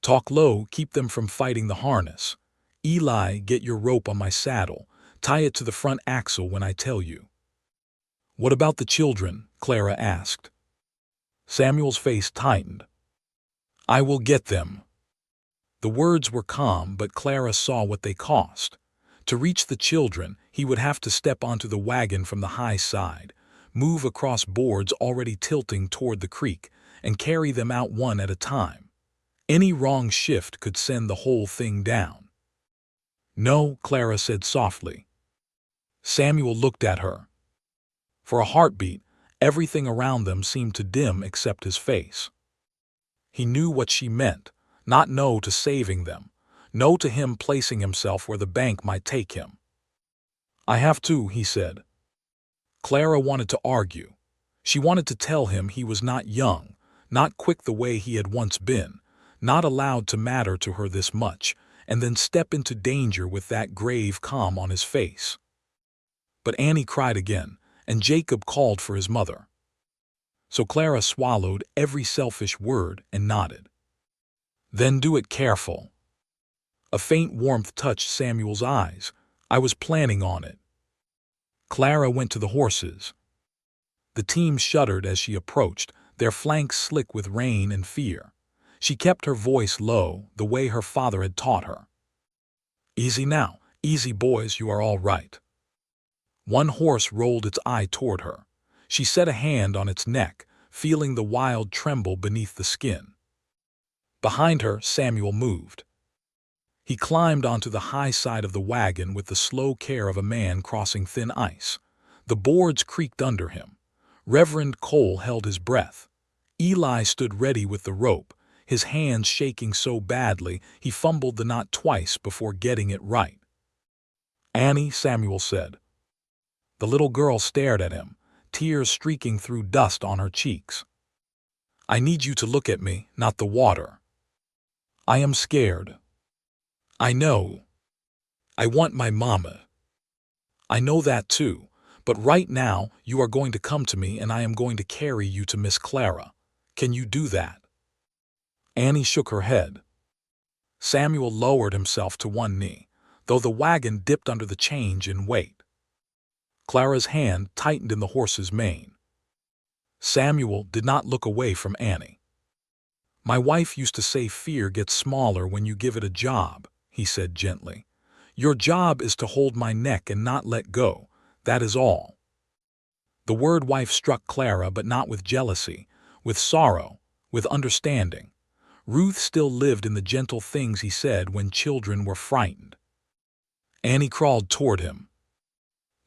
"Talk low, keep them from fighting the harness. Eli, get your rope on my saddle. Tie it to the front axle when I tell you." "What about the children?" Clara asked. Samuel's face tightened. "I will get them." The words were calm, but Clara saw what they cost. To reach the children, he would have to step onto the wagon from the high side, move across boards already tilting toward the creek, and carry them out one at a time. Any wrong shift could send the whole thing down. "No," Clara said softly. Samuel looked at her. For a heartbeat, everything around them seemed to dim except his face. He knew what she meant. Not no to saving them. No to him placing himself where the bank might take him. "I have to," he said. Clara wanted to argue. She wanted to tell him he was not young, not quick the way he had once been, not allowed to matter to her this much, and then step into danger with that grave calm on his face. But Annie cried again, and Jacob called for his mother. So Clara swallowed every selfish word and nodded. "Then do it careful." A faint warmth touched Samuel's eyes. "I was planning on it." Clara went to the horses. The team shuddered as she approached, their flanks slick with rain and fear. She kept her voice low, the way her father had taught her. "Easy now, easy boys, you are all right." One horse rolled its eye toward her. She set a hand on its neck, feeling the wild tremble beneath the skin. Behind her, Samuel moved. He climbed onto the high side of the wagon with the slow care of a man crossing thin ice. The boards creaked under him. Reverend Cole held his breath. Eli stood ready with the rope, his hands shaking so badly he fumbled the knot twice before getting it right. "Annie," Samuel said. The little girl stared at him, tears streaking through dust on her cheeks. "I need you to look at me, not the water. I am scared. I know. I want my mama. I know that too, but right now you are going to come to me and I am going to carry you to Miss Clara. Can you do that?" Annie shook her head. Samuel lowered himself to one knee, though the wagon dipped under the change in weight. Clara's hand tightened in the horse's mane. Samuel did not look away from Annie. "My wife used to say fear gets smaller when you give it a job," he said gently. "Your job is to hold my neck and not let go, that is all." The word wife struck Clara, but not with jealousy, with sorrow, with understanding. Ruth still lived in the gentle things he said when children were frightened. Annie crawled toward him.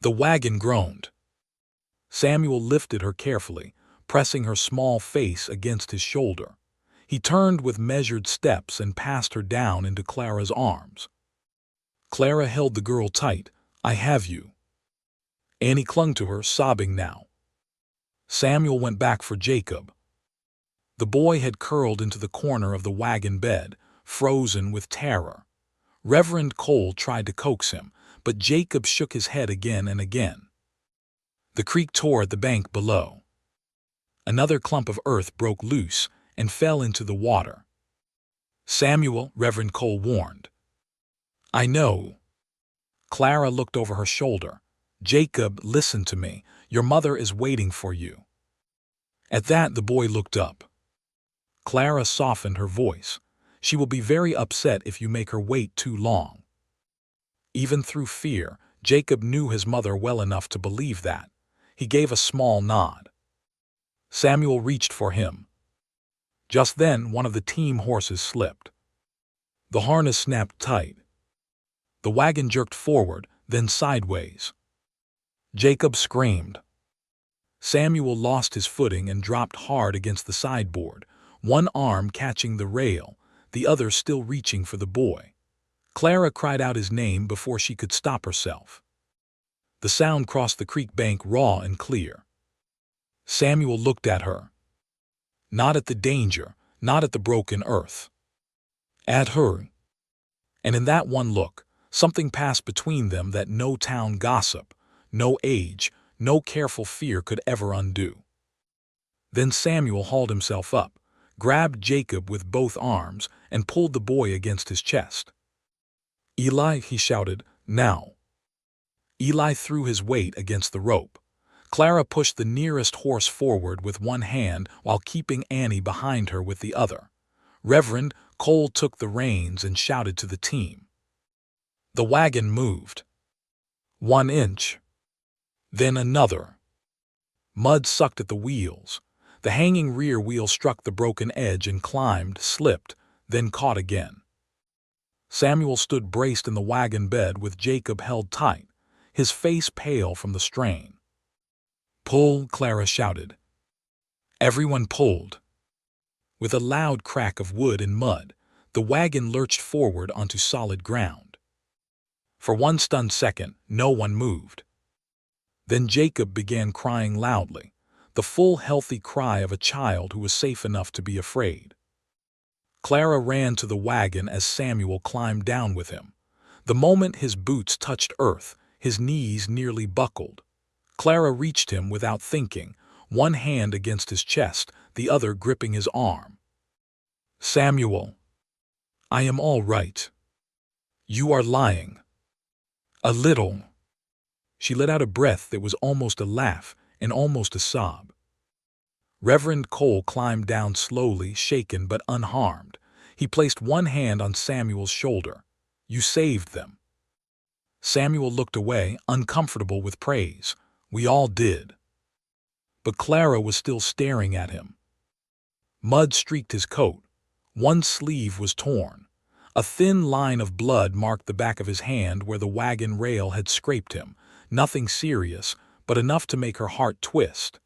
The wagon groaned. Samuel lifted her carefully, pressing her small face against his shoulder. He turned with measured steps and passed her down into Clara's arms. Clara held the girl tight. "I have you." Annie clung to her, sobbing now. Samuel went back for Jacob. The boy had curled into the corner of the wagon bed, frozen with terror. Reverend Cole tried to coax him, but Jacob shook his head again and again. The creek tore at the bank below. Another clump of earth broke loose and fell into the water. "Samuel," Reverend Cole warned. "I know." Clara looked over her shoulder. "Jacob, listen to me. Your mother is waiting for you." At that, the boy looked up. Clara softened her voice. "She will be very upset if you make her wait too long." Even through fear, Jacob knew his mother well enough to believe that. He gave a small nod. Samuel reached for him. Just then, one of the team horses slipped. The harness snapped tight. The wagon jerked forward, then sideways. Jacob screamed. Samuel lost his footing and dropped hard against the sideboard, one arm catching the rail, the other still reaching for the boy. Clara cried out his name before she could stop herself. The sound crossed the creek bank raw and clear. Samuel looked at her. Not at the danger, not at the broken earth. At her. And in that one look, something passed between them that no town gossip, no age, no careful fear could ever undo. Then Samuel hauled himself up, grabbed Jacob with both arms, and pulled the boy against his chest. "Eli," he shouted, "now." Eli threw his weight against the rope. Clara pushed the nearest horse forward with one hand while keeping Annie behind her with the other. Reverend Cole took the reins and shouted to the team. The wagon moved. 1 inch. Then another. Mud sucked at the wheels. The hanging rear wheel struck the broken edge and climbed, slipped, then caught again. Samuel stood braced in the wagon bed with Jacob held tight, his face pale from the strain. "Pull," Clara shouted. Everyone pulled. With a loud crack of wood and mud, the wagon lurched forward onto solid ground. For one stunned second, no one moved. Then Jacob began crying loudly, the full, healthy cry of a child who was safe enough to be afraid. Clara ran to the wagon as Samuel climbed down with him. The moment his boots touched earth, his knees nearly buckled. Clara reached him without thinking, one hand against his chest, the other gripping his arm. "Samuel, I am all right. You are lying. A little." She let out a breath that was almost a laugh and almost a sob. Reverend Cole climbed down slowly, shaken but unharmed. He placed one hand on Samuel's shoulder. "You saved them." Samuel looked away, uncomfortable with praise. "We all did." But Clara was still staring at him. Mud streaked his coat. One sleeve was torn. A thin line of blood marked the back of his hand where the wagon rail had scraped him. Nothing serious, but enough to make her heart twist.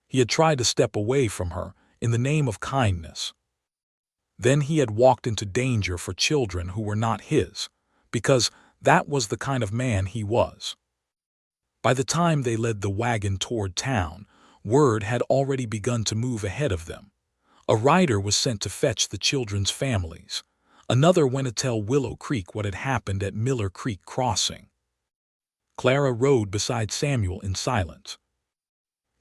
He had tried to step away from her in the name of kindness. Then he had walked into danger for children who were not his, because that was the kind of man he was. By the time they led the wagon toward town, word had already begun to move ahead of them. A rider was sent to fetch the children's families. Another went to tell Willow Creek what had happened at Miller Creek Crossing. Clara rode beside Samuel in silence.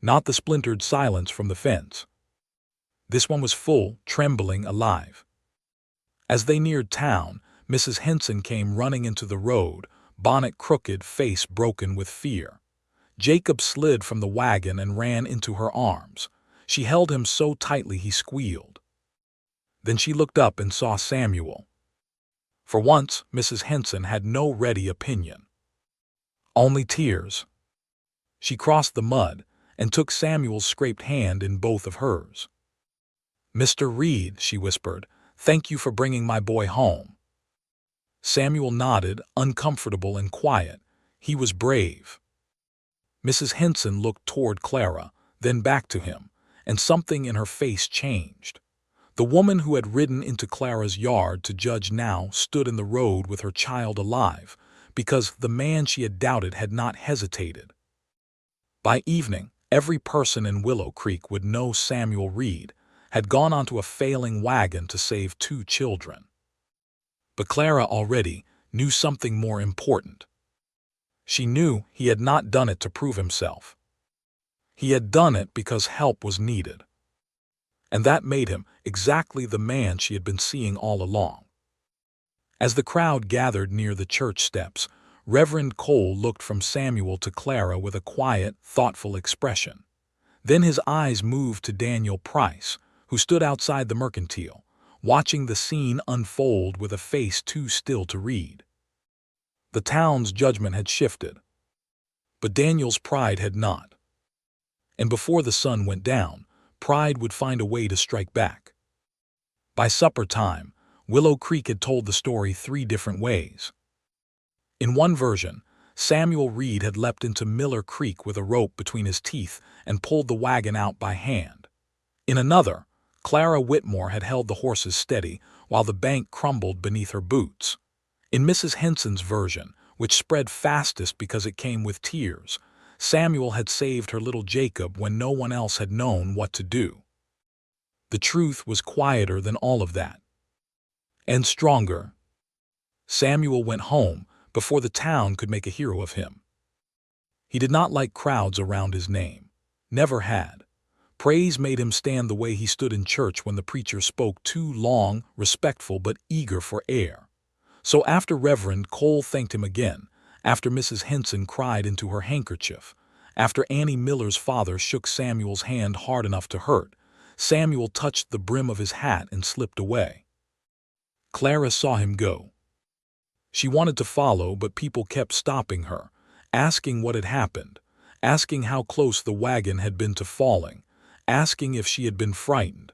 Not the splintered silence from the fence. This one was full, trembling, alive. As they neared town, Mrs. Henson came running into the road, bonnet crooked, face broken with fear. Jacob slid from the wagon and ran into her arms. She held him so tightly he squealed. Then she looked up and saw Samuel. For once, Mrs. Henson had no ready opinion. Only tears. She crossed the mud and took Samuel's scraped hand in both of hers. "Mr. Reed," she whispered, "thank you for bringing my boy home." Samuel nodded, uncomfortable and quiet. He was brave. Mrs. Henson looked toward Clara, then back to him, and something in her face changed. The woman who had ridden into Clara's yard to judge now stood in the road with her child alive, because the man she had doubted had not hesitated. By evening, every person in Willow Creek would know Samuel Reed had gone onto a failing wagon to save 2 children. But Clara already knew something more important. She knew he had not done it to prove himself. He had done it because help was needed. And that made him exactly the man she had been seeing all along. As the crowd gathered near the church steps, Reverend Cole looked from Samuel to Clara with a quiet, thoughtful expression. Then his eyes moved to Daniel Price, who stood outside the mercantile, watching the scene unfold with a face too still to read. The town's judgment had shifted, but Daniel's pride had not. And before the sun went down, pride would find a way to strike back. By supper time, Willow Creek had told the story 3 different ways. In one version, Samuel Reed had leapt into Miller Creek with a rope between his teeth and pulled the wagon out by hand. In another, Clara Whitmore had held the horses steady while the bank crumbled beneath her boots. In Mrs. Henson's version, which spread fastest because it came with tears, Samuel had saved her little Jacob when no one else had known what to do. The truth was quieter than all of that. And stronger. Samuel went home before the town could make a hero of him. He did not like crowds around his name. Never had. Praise made him stand the way he stood in church when the preacher spoke too long, respectful but eager for air. So after Reverend Cole thanked him again, after Mrs. Henson cried into her handkerchief, after Annie Miller's father shook Samuel's hand hard enough to hurt, Samuel touched the brim of his hat and slipped away. Clara saw him go. She wanted to follow, but people kept stopping her, asking what had happened, asking how close the wagon had been to falling, asking if she had been frightened,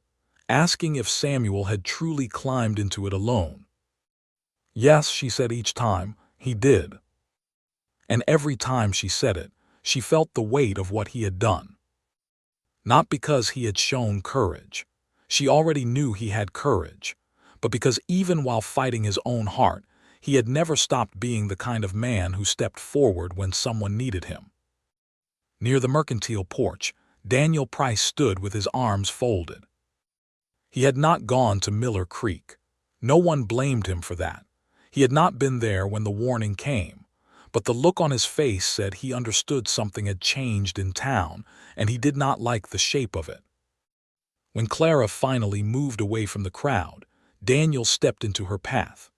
asking if Samuel had truly climbed into it alone. Yes, she said each time, he did. And every time she said it, she felt the weight of what he had done. Not because he had shown courage. She already knew he had courage, but because even while fighting his own heart, he had never stopped being the kind of man who stepped forward when someone needed him. Near the mercantile porch, Daniel Price stood with his arms folded. He had not gone to Miller Creek. No one blamed him for that. He had not been there when the warning came, but the look on his face said he understood something had changed in town, and he did not like the shape of it. When Clara finally moved away from the crowd, Daniel stepped into her path.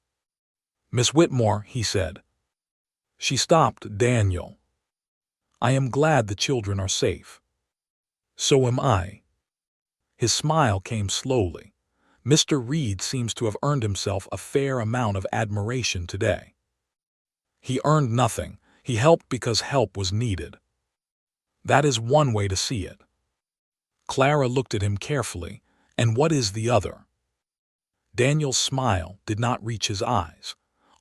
"Miss Whitmore," he said. She stopped. "Daniel, I am glad the children are safe." "So am I." His smile came slowly. Mr. Reed seems to have earned himself a fair amount of admiration today. He earned nothing. He helped because help was needed. That is one way to see it. Clara looked at him carefully. And what is the other? Daniel's smile did not reach his eyes.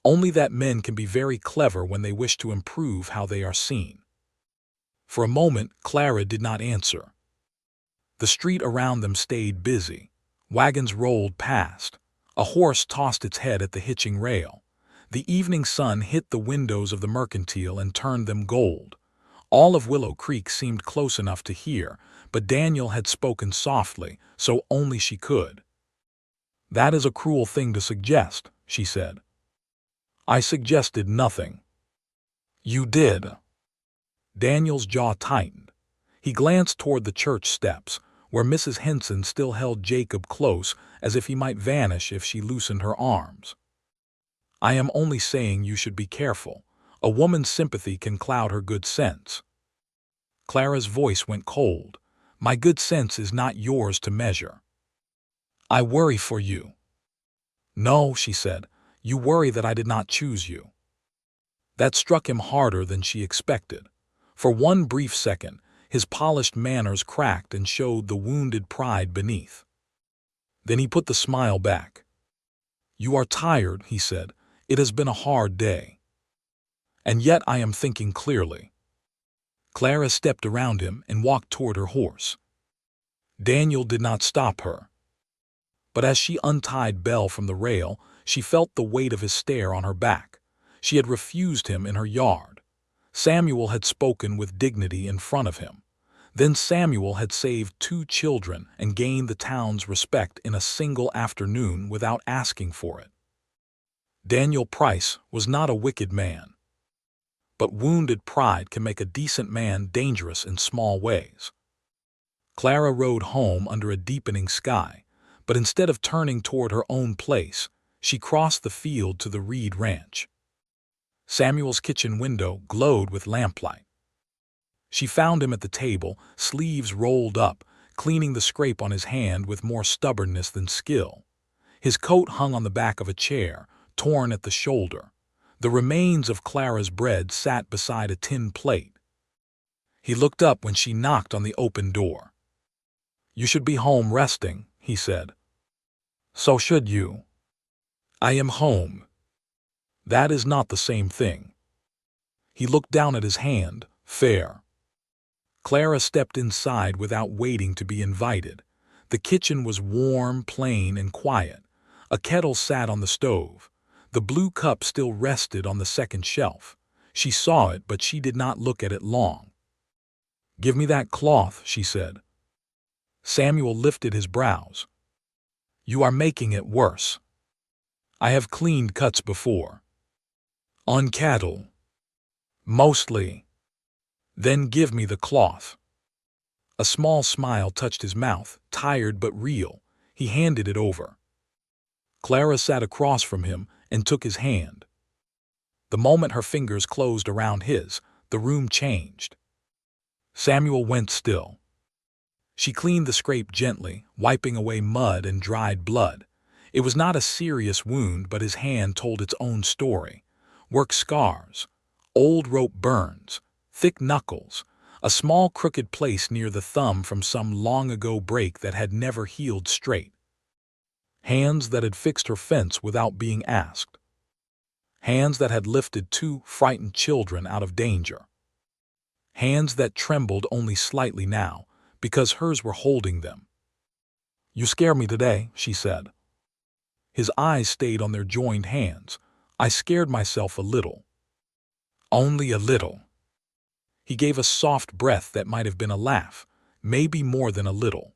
Only that men can be very clever when they wish to improve how they are seen. For a moment, Clara did not answer. The street around them stayed busy. Wagons rolled past. A horse tossed its head at the hitching rail. The evening sun hit the windows of the mercantile and turned them gold. All of Willow Creek seemed close enough to hear, but Daniel had spoken softly, so only she could. "That is a cruel thing to suggest," she said. "I suggested nothing." "You did." Daniel's jaw tightened. He glanced toward the church steps, where Mrs. Henson still held Jacob close as if he might vanish if she loosened her arms. "I am only saying you should be careful. A woman's sympathy can cloud her good sense." Clara's voice went cold. "My good sense is not yours to measure." "I worry for you." "No," she said, "you worry that I did not choose you." That struck him harder than she expected. For one brief second, his polished manners cracked and showed the wounded pride beneath. Then he put the smile back. "You are tired," he said. "It has been a hard day." "And yet I am thinking clearly." Clara stepped around him and walked toward her horse. Daniel did not stop her. But as she untied Belle from the rail, she felt the weight of his stare on her back. She had refused him in her yard. Samuel had spoken with dignity in front of him. Then Samuel had saved 2 children and gained the town's respect in a single afternoon without asking for it. Daniel Price was not a wicked man. But wounded pride can make a decent man dangerous in small ways. Clara rode home under a deepening sky, but instead of turning toward her own place, she crossed the field to the Reed Ranch. Samuel's kitchen window glowed with lamplight. She found him at the table, sleeves rolled up, cleaning the scrape on his hand with more stubbornness than skill. His coat hung on the back of a chair, torn at the shoulder. The remains of Clara's bread sat beside a tin plate. He looked up when she knocked on the open door. "You should be home resting," he said. "So should you." "I am home." "That is not the same thing." He looked down at his hand. "Fair." Clara stepped inside without waiting to be invited. The kitchen was warm, plain, and quiet. A kettle sat on the stove. The blue cup still rested on the second shelf. She saw it, but she did not look at it long. "Give me that cloth," she said. Samuel lifted his brows. "You are making it worse. I have cleaned cuts before." "On cattle." "Mostly." "Then give me the cloth." A small smile touched his mouth, tired but real. He handed it over. Clara sat across from him and took his hand. The moment her fingers closed around his, the room changed. Samuel went still. She cleaned the scrape gently, wiping away mud and dried blood. It was not a serious wound, but his hand told its own story. Work scars, old rope burns, thick knuckles, a small crooked place near the thumb from some long-ago break that had never healed straight. Hands that had fixed her fence without being asked. Hands that had lifted 2 frightened children out of danger. Hands that trembled only slightly now, because hers were holding them. "You scare me today," she said. His eyes stayed on their joined hands. "I scared myself a little." "Only a little." He gave a soft breath that might have been a laugh, maybe more than a little.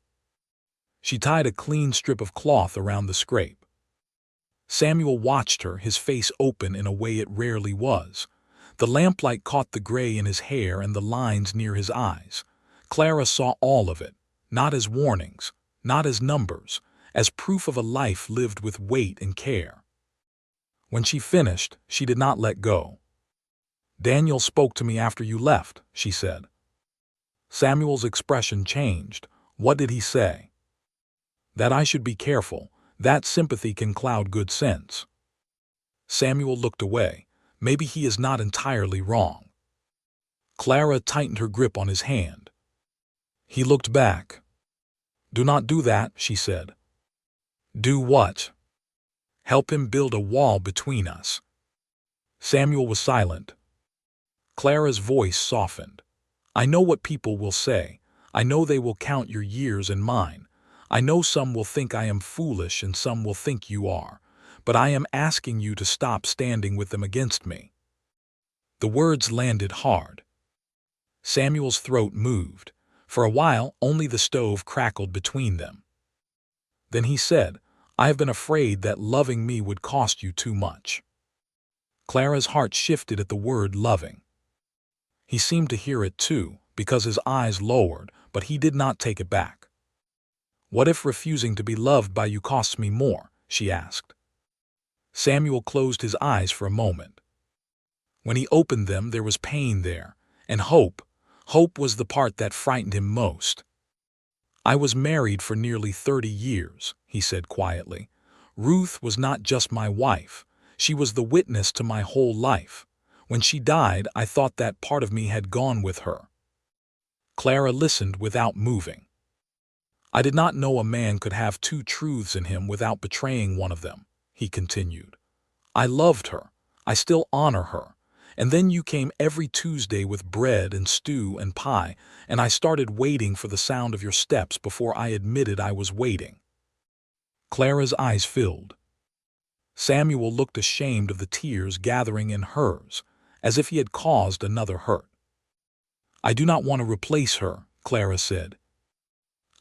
She tied a clean strip of cloth around the scrape. Samuel watched her, his face open in a way it rarely was. The lamplight caught the gray in his hair and the lines near his eyes. Clara saw all of it, not as warnings, not as numbers, as proof of a life lived with weight and care. When she finished, she did not let go. "Daniel spoke to me after you left," she said. Samuel's expression changed. "What did he say?" "That I should be careful. That sympathy can cloud good sense." Samuel looked away. Maybe he is not entirely wrong. Clara tightened her grip on his hand. He looked back. "Do not do that," she said. "Do what?" "Help him build a wall between us." Samuel was silent. Clara's voice softened. "I know what people will say. I know they will count your years and mine. I know some will think I am foolish and some will think you are. But I am asking you to stop standing with them against me." The words landed hard. Samuel's throat moved. For a while, only the stove crackled between them. Then he said, "I have been afraid that loving me would cost you too much." Clara's heart shifted at the word loving. He seemed to hear it too, because his eyes lowered, but he did not take it back. "What if refusing to be loved by you costs me more?" she asked. Samuel closed his eyes for a moment. When he opened them, there was pain there, and hope. Hope was the part that frightened him most. "I was married for nearly 30 years, he said quietly. "Ruth was not just my wife. She was the witness to my whole life. When she died, I thought that part of me had gone with her." Clara listened without moving. "I did not know a man could have 2 truths in him without betraying one of them," he continued. "I loved her. I still honor her. And then you came every Tuesday with bread and stew and pie, and I started waiting for the sound of your steps before I admitted I was waiting." Clara's eyes filled. Samuel looked ashamed of the tears gathering in hers, as if he had caused another hurt. "I do not want to replace her," Clara said.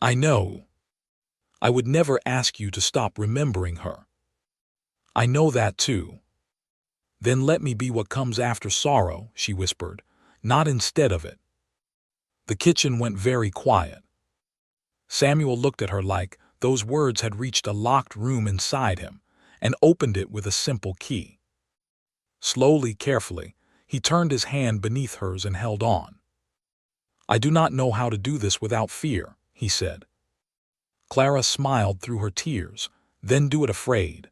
"I know. I would never ask you to stop remembering her. I know that too." "Then let me be what comes after sorrow," she whispered, "not instead of it." The kitchen went very quiet. Samuel looked at her like those words had reached a locked room inside him and opened it with a simple key. Slowly, carefully, he turned his hand beneath hers and held on. "I do not know how to do this without fear," he said. Clara smiled through her tears. "Then do it afraid."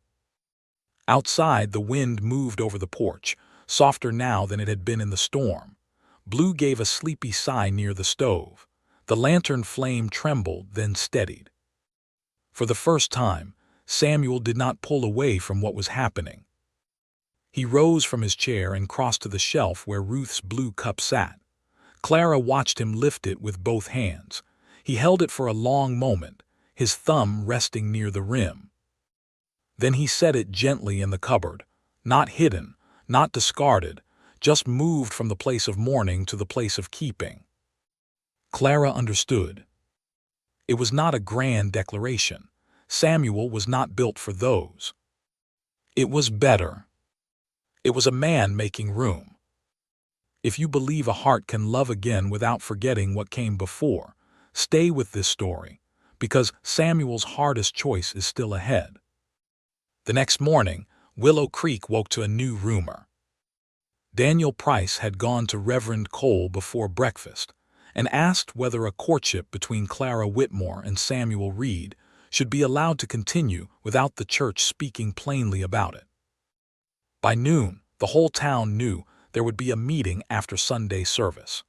Outside, the wind moved over the porch, softer now than it had been in the storm. Blue gave a sleepy sigh near the stove. The lantern flame trembled, then steadied. For the first time, Samuel did not pull away from what was happening. He rose from his chair and crossed to the shelf where Ruth's blue cup sat. Clara watched him lift it with both hands. He held it for a long moment, his thumb resting near the rim. Then he set it gently in the cupboard, not hidden, not discarded, just moved from the place of mourning to the place of keeping. Clara understood. It was not a grand declaration. Samuel was not built for those. It was better. It was a man making room. If you believe a heart can love again without forgetting what came before, stay with this story, because Samuel's hardest choice is still ahead. The next morning, Willow Creek woke to a new rumor. Daniel Price had gone to Reverend Cole before breakfast and asked whether a courtship between Clara Whitmore and Samuel Reed should be allowed to continue without the church speaking plainly about it. By noon, the whole town knew there would be a meeting after Sunday service.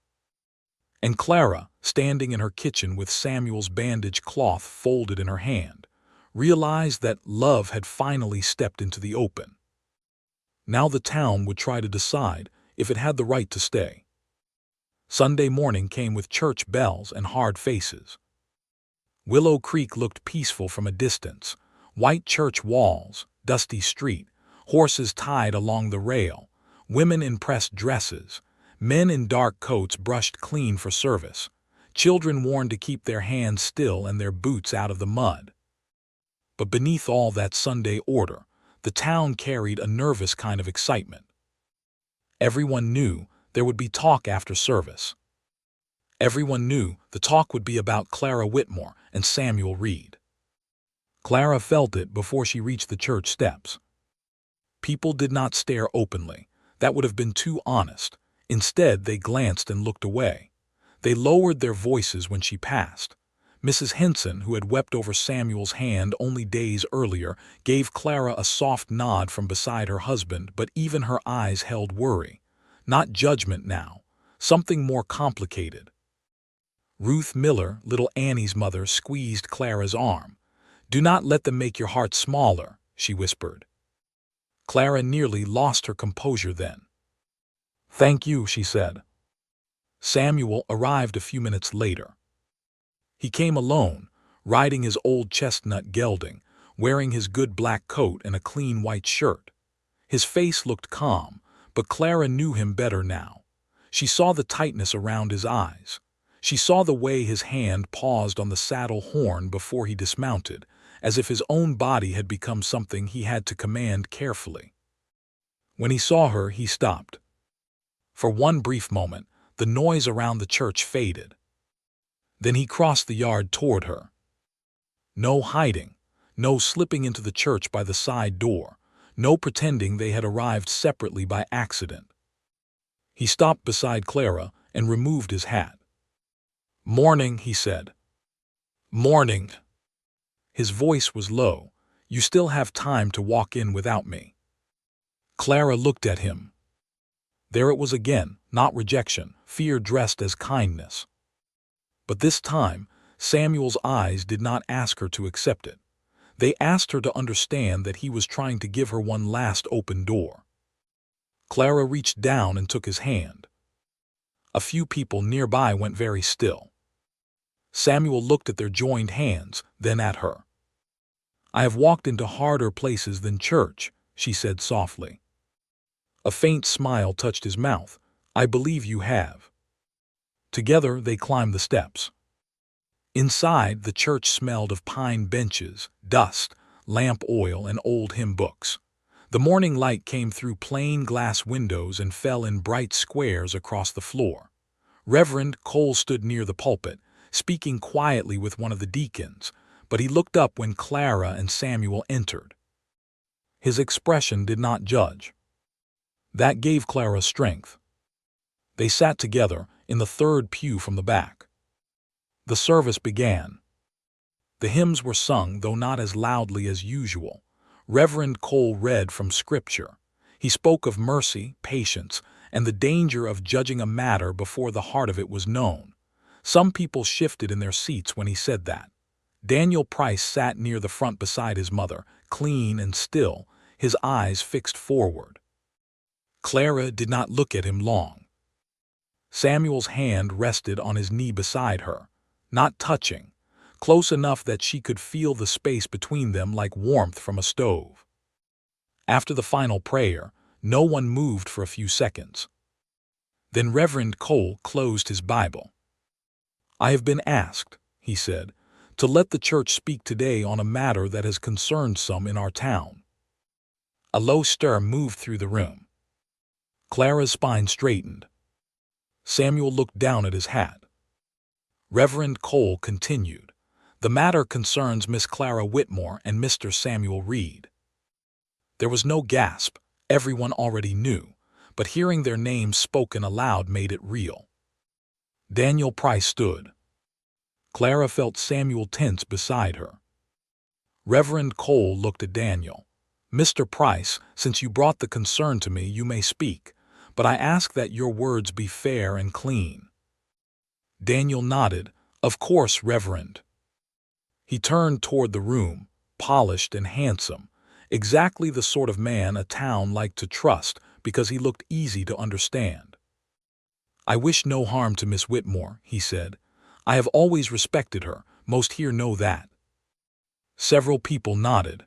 And Clara, standing in her kitchen with Samuel's bandage cloth folded in her hand, realized that love had finally stepped into the open. Now the town would try to decide if it had the right to stay. Sunday morning came with church bells and hard faces. Willow Creek looked peaceful from a distance. White church walls, dusty street, horses tied along the rail, women in pressed dresses, men in dark coats brushed clean for service, children warned to keep their hands still and their boots out of the mud. But beneath all that Sunday order, the town carried a nervous kind of excitement. Everyone knew there would be talk after service. Everyone knew the talk would be about Clara Whitmore and Samuel Reed. Clara felt it before she reached the church steps. People did not stare openly. That would have been too honest. Instead, they glanced and looked away. They lowered their voices when she passed. Mrs. Henson, who had wept over Samuel's hand only days earlier, gave Clara a soft nod from beside her husband, but even her eyes held worry. Not judgment now, something more complicated. Ruth Miller, little Annie's mother, squeezed Clara's arm. "Do not let them make your heart smaller," she whispered. Clara nearly lost her composure then. "Thank you," she said. Samuel arrived a few minutes later. He came alone, riding his old chestnut gelding, wearing his good black coat and a clean white shirt. His face looked calm, but Clara knew him better now. She saw the tightness around his eyes. She saw the way his hand paused on the saddle horn before he dismounted, as if his own body had become something he had to command carefully. When he saw her, he stopped. For one brief moment, the noise around the church faded. Then he crossed the yard toward her. No hiding, no slipping into the church by the side door, no pretending they had arrived separately by accident. He stopped beside Clara and removed his hat. "Morning," he said. "Morning." His voice was low. "You still have time to walk in without me." Clara looked at him. There it was again, not rejection, fear dressed as kindness. But this time, Samuel's eyes did not ask her to accept it. They asked her to understand that he was trying to give her one last open door. Clara reached down and took his hand. A few people nearby went very still. Samuel looked at their joined hands, then at her. I have walked into harder places than church, she said softly. A faint smile touched his mouth. I believe you have. Together they climbed the steps. Inside, the church smelled of pine benches, dust, lamp oil, and old hymn books. The morning light came through plain glass windows and fell in bright squares across the floor. Reverend Cole stood near the pulpit, speaking quietly with one of the deacons, but he looked up when Clara and Samuel entered. His expression did not judge. That gave Clara strength. They sat together in the third pew from the back. The service began. The hymns were sung, though not as loudly as usual. Reverend Cole read from Scripture. He spoke of mercy, patience, and the danger of judging a matter before the heart of it was known. Some people shifted in their seats when he said that. Daniel Price sat near the front beside his mother, clean and still, his eyes fixed forward. Clara did not look at him long. Samuel's hand rested on his knee beside her, not touching, close enough that she could feel the space between them like warmth from a stove. After the final prayer, no one moved for a few seconds. Then Reverend Cole closed his Bible. I have been asked, he said, to let the church speak today on a matter that has concerned some in our town. A low stir moved through the room. Clara's spine straightened. Samuel looked down at his hat. Reverend Cole continued. The matter concerns Miss Clara Whitmore and Mr. Samuel Reed. There was no gasp. Everyone already knew, but hearing their names spoken aloud made it real. Daniel Price stood. Clara felt Samuel tense beside her. Reverend Cole looked at Daniel. Mr. Price, since you brought the concern to me, you may speak, but I ask that your words be fair and clean. Daniel nodded. Of course, Reverend. He turned toward the room, polished and handsome, exactly the sort of man a town liked to trust because he looked easy to understand. I wish no harm to Miss Whitmore, he said. I have always respected her. Most here know that. Several people nodded.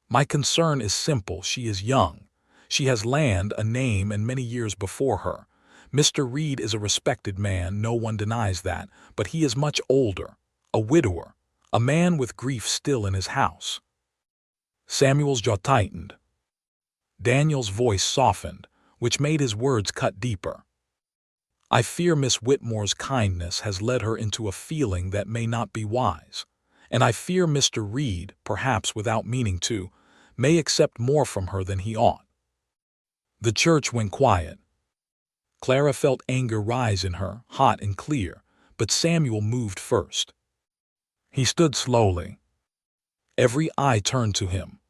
My concern is simple. She is young. She has land, a name, and many years before her. Mr. Reed is a respected man, no one denies that, but he is much older, a widower, a man with grief still in his house. Samuel's jaw tightened. Daniel's voice softened, which made his words cut deeper. I fear Miss Whitmore's kindness has led her into a feeling that may not be wise, and I fear Mr. Reed, perhaps without meaning to, may accept more from her than he ought. The church went quiet. Clara felt anger rise in her, hot and clear, but Samuel moved first. He stood slowly. Every eye turned to him.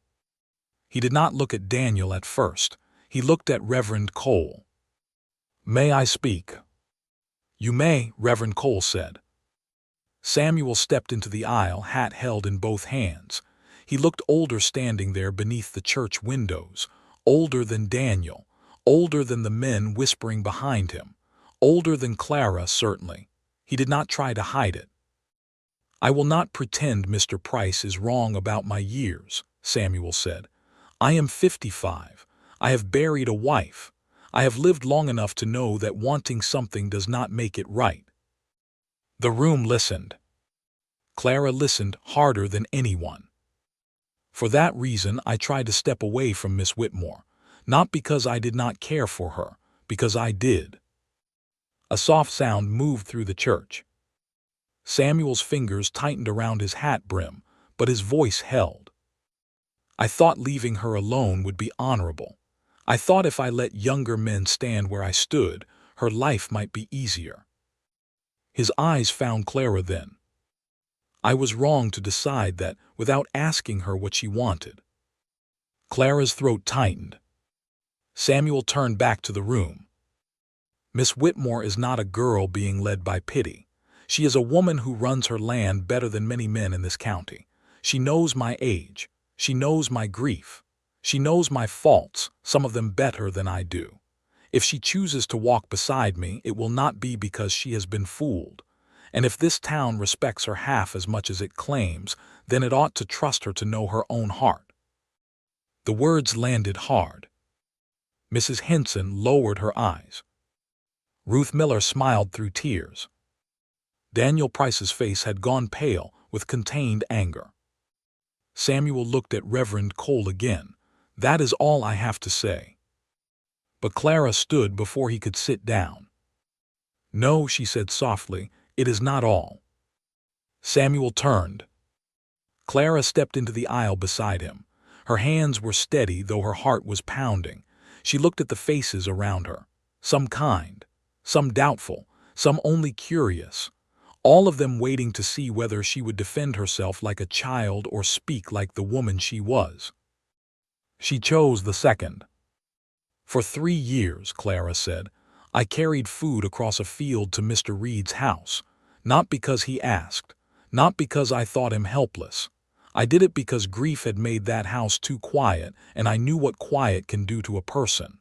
He did not look at Daniel at first. He looked at Reverend Cole. May I speak? You may, Reverend Cole said. Samuel stepped into the aisle, hat held in both hands. He looked older standing there beneath the church windows, older than Daniel, older than the men whispering behind him, older than Clara, certainly. He did not try to hide it. I will not pretend Mr. Price is wrong about my years, Samuel said. I am 55. I have buried a wife. I have lived long enough to know that wanting something does not make it right. The room listened. Clara listened harder than anyone. For that reason, I tried to step away from Miss Whitmore, not because I did not care for her, because I did. A soft sound moved through the church. Samuel's fingers tightened around his hat brim, but his voice held. I thought leaving her alone would be honorable. I thought if I let younger men stand where I stood, her life might be easier. His eyes found Clara then. I was wrong to decide that without asking her what she wanted. Clara's throat tightened. Samuel turned back to the room. Miss Whitmore is not a girl being led by pity. She is a woman who runs her land better than many men in this county. She knows my age. She knows my grief. She knows my faults, some of them better than I do. If she chooses to walk beside me, it will not be because she has been fooled. And if this town respects her half as much as it claims, then it ought to trust her to know her own heart. The words landed hard. Mrs. Henson lowered her eyes. Ruth Miller smiled through tears. Daniel Price's face had gone pale with contained anger. Samuel looked at Reverend Cole again. "That is all I have to say." But Clara stood before he could sit down. "No," she said softly, "it is not all." Samuel turned. Clara stepped into the aisle beside him. Her hands were steady, though her heart was pounding. She looked at the faces around her, some kind, some doubtful, some only curious, all of them waiting to see whether she would defend herself like a child or speak like the woman she was. She chose the second. "For 3 years," Clara said, "I carried food across a field to Mr. Reed's house, not because he asked, not because I thought him helpless. I did it because grief had made that house too quiet, and I knew what quiet can do to a person."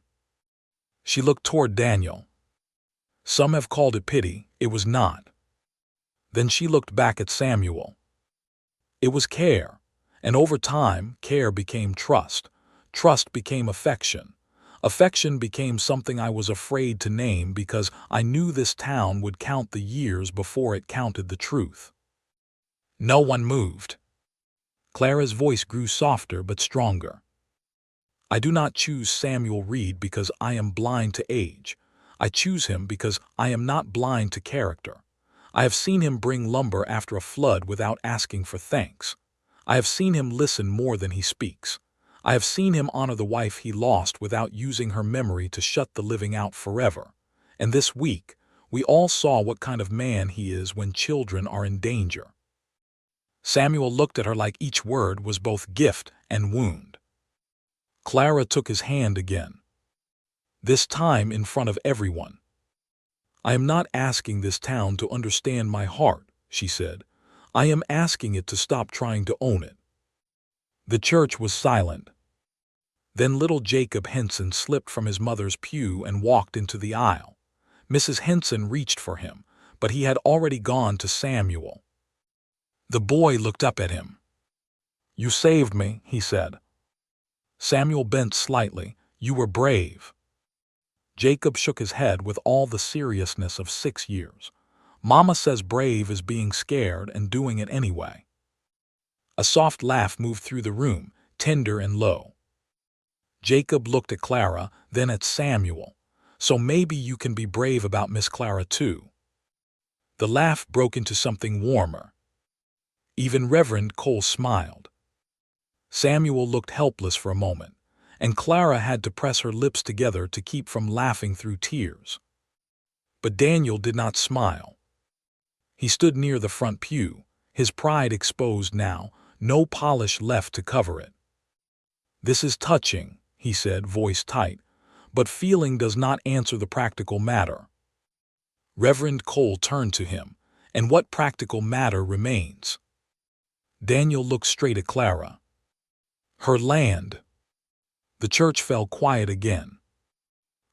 She looked toward Daniel. "Some have called it pity. It was not." Then she looked back at Samuel. "It was care, and over time, care became trust. Trust became affection. Affection became something I was afraid to name because I knew this town would count the years before it counted the truth." No one moved. Clara's voice grew softer but stronger. "I do not choose Samuel Reed because I am blind to age. I choose him because I am not blind to character. I have seen him bring lumber after a flood without asking for thanks. I have seen him listen more than he speaks. I have seen him honor the wife he lost without using her memory to shut the living out forever. And this week, we all saw what kind of man he is when children are in danger." Samuel looked at her like each word was both gift and wound. Clara took his hand again. This time in front of everyone. "I am not asking this town to understand my heart," she said. "I am asking it to stop trying to own it." The church was silent. Then little Jacob Henson slipped from his mother's pew and walked into the aisle. Mrs. Henson reached for him, but he had already gone to Samuel. The boy looked up at him. "You saved me," he said. Samuel bent slightly. "You were brave." Jacob shook his head with all the seriousness of 6 years. "Mama says brave is being scared and doing it anyway." A soft laugh moved through the room, tender and low. Jacob looked at Clara, then at Samuel. "So maybe you can be brave about Miss Clara too." The laugh broke into something warmer. Even Reverend Cole smiled. Samuel looked helpless for a moment, and Clara had to press her lips together to keep from laughing through tears. But Daniel did not smile. He stood near the front pew, his pride exposed now, no polish left to cover it. "This is touching," he said, voice tight, "but feeling does not answer the practical matter." Reverend Cole turned to him. "And what practical matter remains?" Daniel looked straight at Clara. "Her land." The church fell quiet again.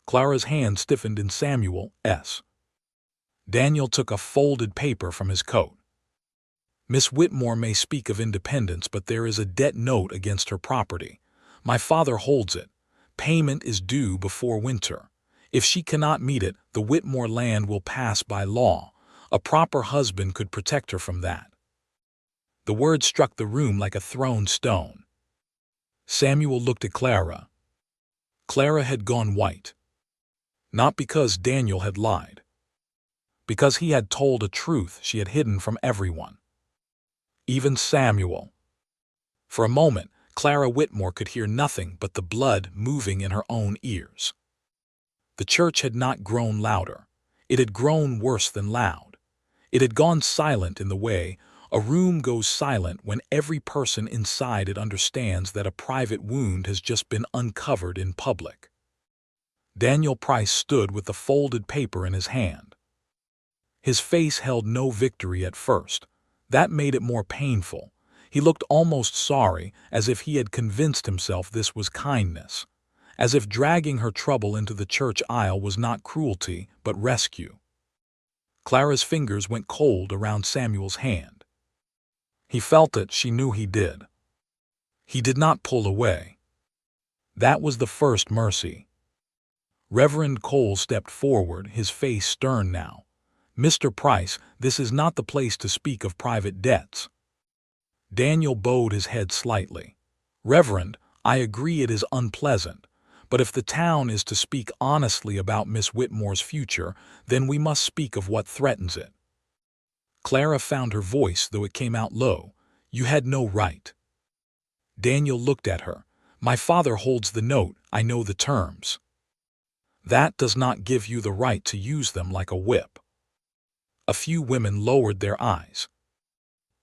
Clara's hand stiffened in Samuel's. Daniel took a folded paper from his coat. "Miss Whitmore may speak of independence, but there is a debt note against her property. My father holds it. Payment is due before winter. If she cannot meet it, the Whitmore land will pass by law. A proper husband could protect her from that." The word struck the room like a thrown stone. Samuel looked at Clara. Clara had gone white. Not because Daniel had lied. Because he had told a truth she had hidden from everyone. Even Samuel. For a moment, Clara Whitmore could hear nothing but the blood moving in her own ears. The church had not grown louder. It had grown worse than loud. It had gone silent in the way a room goes silent when every person inside it understands that a private wound has just been uncovered in public. Daniel Price stood with the folded paper in his hand. His face held no victory at first. That made it more painful. He looked almost sorry, as if he had convinced himself this was kindness, as if dragging her trouble into the church aisle was not cruelty, but rescue. Clara's fingers went cold around Samuel's hand. He felt it, she knew he did. He did not pull away. That was the first mercy. Reverend Cole stepped forward, his face stern now. "Mr. Price, this is not the place to speak of private debts." Daniel bowed his head slightly. "Reverend, I agree it is unpleasant, but if the town is to speak honestly about Miss Whitmore's future, then we must speak of what threatens it." Clara found her voice, though it came out low. "You had no right." Daniel looked at her. "My father holds the note, I know the terms." "That does not give you the right to use them like a whip." A few women lowered their eyes.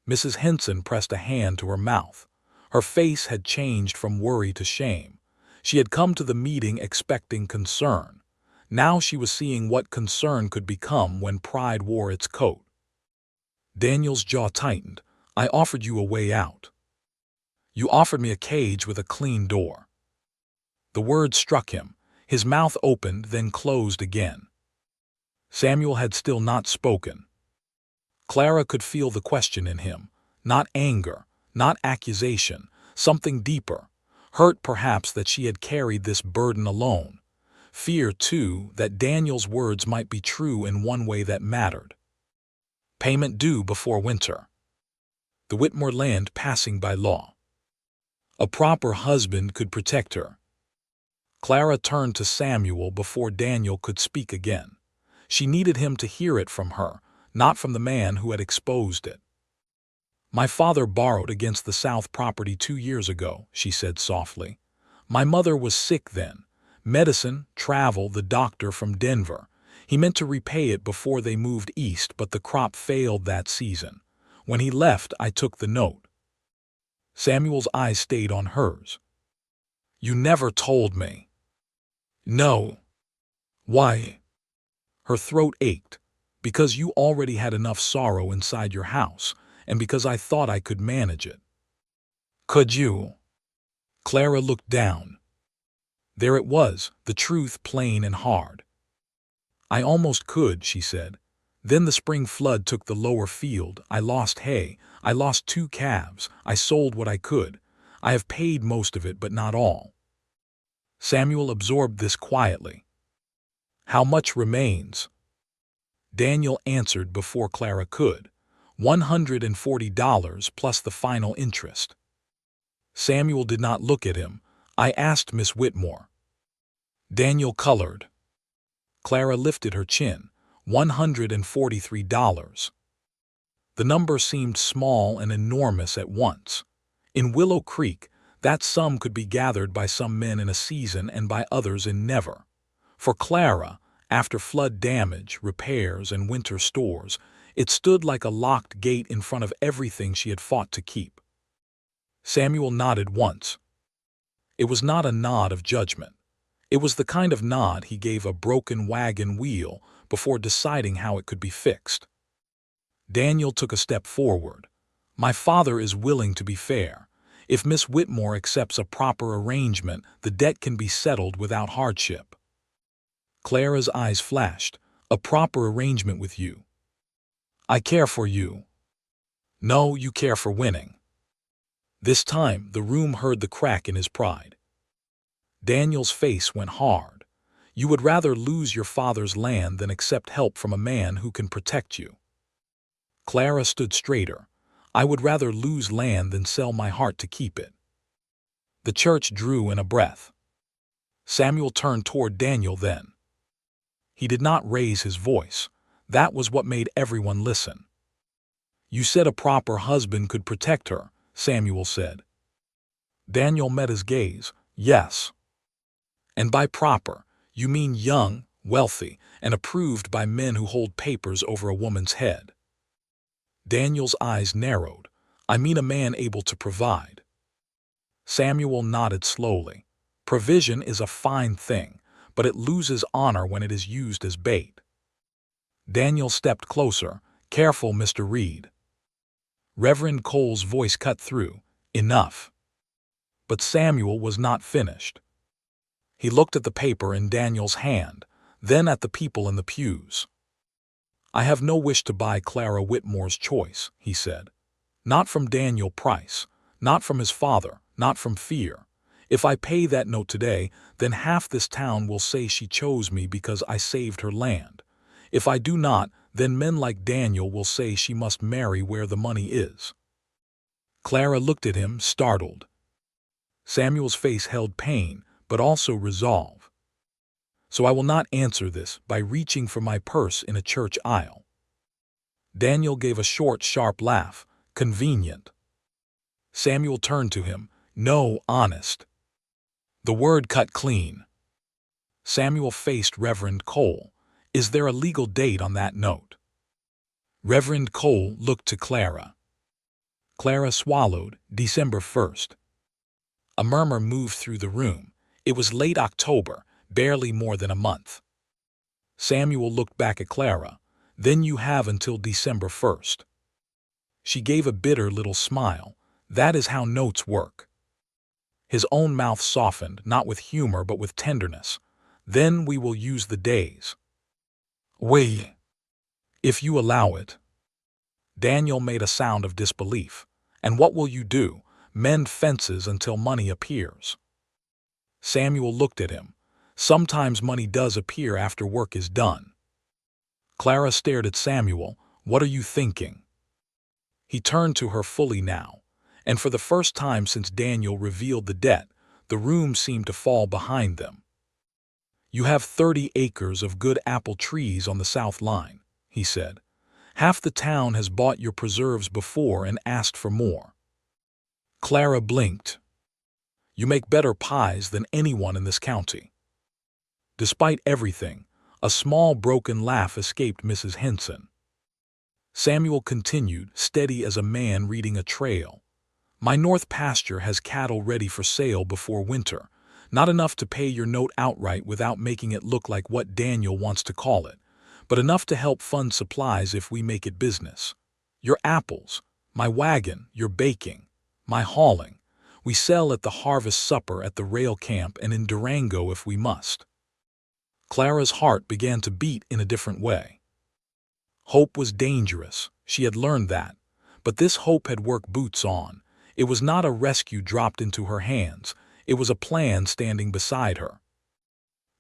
Mrs. Henson pressed a hand to her mouth. Her face had changed from worry to shame. She had come to the meeting expecting concern. Now she was seeing what concern could become when pride wore its coat. Daniel's jaw tightened. "I offered you a way out. You offered me a cage with a clean door." The word struck him. His mouth opened, then closed again. Samuel had still not spoken. Clara could feel the question in him. Not anger, not accusation, something deeper. Hurt, perhaps, that she had carried this burden alone. Fear, too, that Daniel's words might be true in one way that mattered. Payment due before winter. The Whitmore land passing by law. A proper husband could protect her. Clara turned to Samuel before Daniel could speak again. She needed him to hear it from her, not from the man who had exposed it. "My father borrowed against the South property 2 years ago," she said softly. "My mother was sick then. Medicine, travel, the doctor from Denver. He meant to repay it before they moved east, but the crop failed that season. When he left, I took the note." Samuel's eyes stayed on hers. "You never told me." "No." "Why?" Her throat ached. "Because you already had enough sorrow inside your house, and because I thought I could manage it." "Could you?" Clara looked down. There it was, the truth plain and hard. "I almost could," she said. "Then the spring flood took the lower field. I lost hay. I lost 2 calves. I sold what I could. I have paid most of it, but not all." Samuel absorbed this quietly. "How much remains?" Daniel answered before Clara could. $140 plus the final interest. Samuel did not look at him. "I asked Miss Whitmore." Daniel colored. Clara lifted her chin. $143. The number seemed small and enormous at once. In Willow Creek, that sum could be gathered by some men in a season and by others in never. For Clara, after flood damage, repairs, and winter stores, it stood like a locked gate in front of everything she had fought to keep. Samuel nodded once. It was not a nod of judgment. It was the kind of nod he gave a broken wagon wheel before deciding how it could be fixed. Daniel took a step forward. "My father is willing to be fair. If Miss Whitmore accepts a proper arrangement, the debt can be settled without hardship." Clara's eyes flashed. "A proper arrangement with you?" "I care for you." "No, you care for winning." This time, the room heard the crack in his pride. Daniel's face went hard. "You would rather lose your father's land than accept help from a man who can protect you." Clara stood straighter. "I would rather lose land than sell my heart to keep it." The church drew in a breath. Samuel turned toward Daniel then. He did not raise his voice. That was what made everyone listen. "You said a proper husband could protect her," Samuel said. Daniel met his gaze. "Yes." "And by proper, you mean young, wealthy, and approved by men who hold papers over a woman's head." Daniel's eyes narrowed. "I mean a man able to provide." Samuel nodded slowly. "Provision is a fine thing, but it loses honor when it is used as bait." Daniel stepped closer. "Careful, Mr. Reed." Reverend Cole's voice cut through. "Enough." But Samuel was not finished. He looked at the paper in Daniel's hand, then at the people in the pews. I have no wish to buy Clara Whitmore's choice, he said. Not from Daniel Price, not from his father, not from fear. If I pay that note today, then half this town will say she chose me because I saved her land. If I do not, then men like Daniel will say she must marry where the money is. Clara looked at him, startled. Samuel's face held pain, but also resolve. So I will not answer this by reaching for my purse in a church aisle. Daniel gave a short, sharp laugh. Convenient. Samuel turned to him. No, honest. The word cut clean. Samuel faced Reverend Cole. Is there a legal date on that note? Reverend Cole looked to Clara. Clara swallowed. December 1st. A murmur moved through the room. It was late October, barely more than a month. Samuel looked back at Clara. Then you have until December 1st. She gave a bitter little smile. That is how notes work. His own mouth softened, not with humor but with tenderness. Then we will use the days. We. If you allow it. Daniel made a sound of disbelief. And what will you do? Mend fences until money appears. Samuel looked at him. Sometimes money does appear after work is done. Clara stared at Samuel. What are you thinking? He turned to her fully now, and for the first time since Daniel revealed the debt, the room seemed to fall behind them. You have 30 acres of good apple trees on the south line, he said. Half the town has bought your preserves before and asked for more. Clara blinked. You make better pies than anyone in this county. Despite everything, a small broken laugh escaped Mrs. Henson. Samuel continued, steady as a man reading a trail. My north pasture has cattle ready for sale before winter, not enough to pay your note outright without making it look like what Daniel wants to call it, but enough to help fund supplies if we make it business. Your apples, my wagon, your baking, my hauling. We sell at the harvest supper at the rail camp and in Durango if we must. Clara's heart began to beat in a different way. Hope was dangerous, she had learned that, but this hope had work boots on. It was not a rescue dropped into her hands, it was a plan standing beside her.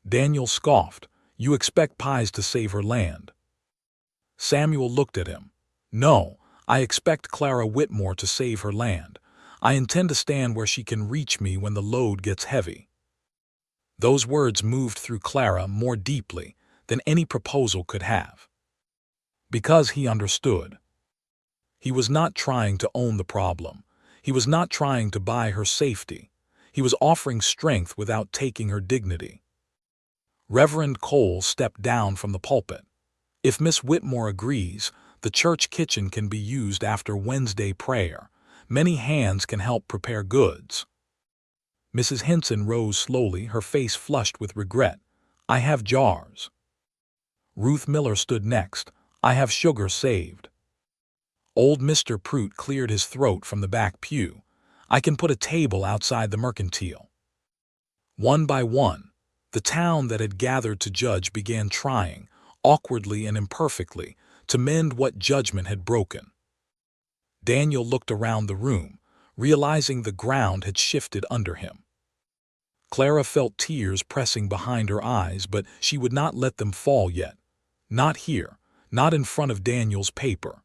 Daniel scoffed. You expect pies to save her land. Samuel looked at him. No, I expect Clara Whitmore to save her land. I intend to stand where she can reach me when the load gets heavy. Those words moved through Clara more deeply than any proposal could have. Because he understood. He was not trying to own the problem. He was not trying to buy her safety. He was offering strength without taking her dignity. Reverend Cole stepped down from the pulpit. If Miss Whitmore agrees, the church kitchen can be used after Wednesday prayer. Many hands can help prepare goods. Mrs. Henson rose slowly, her face flushed with regret. I have jars. Ruth Miller stood next. I have sugar saved. Old Mr. Prout cleared his throat from the back pew. I can put a table outside the mercantile. One by one, the town that had gathered to judge began trying, awkwardly and imperfectly, to mend what judgment had broken. Daniel looked around the room, realizing the ground had shifted under him. Clara felt tears pressing behind her eyes, but she would not let them fall yet. Not here, not in front of Daniel's paper.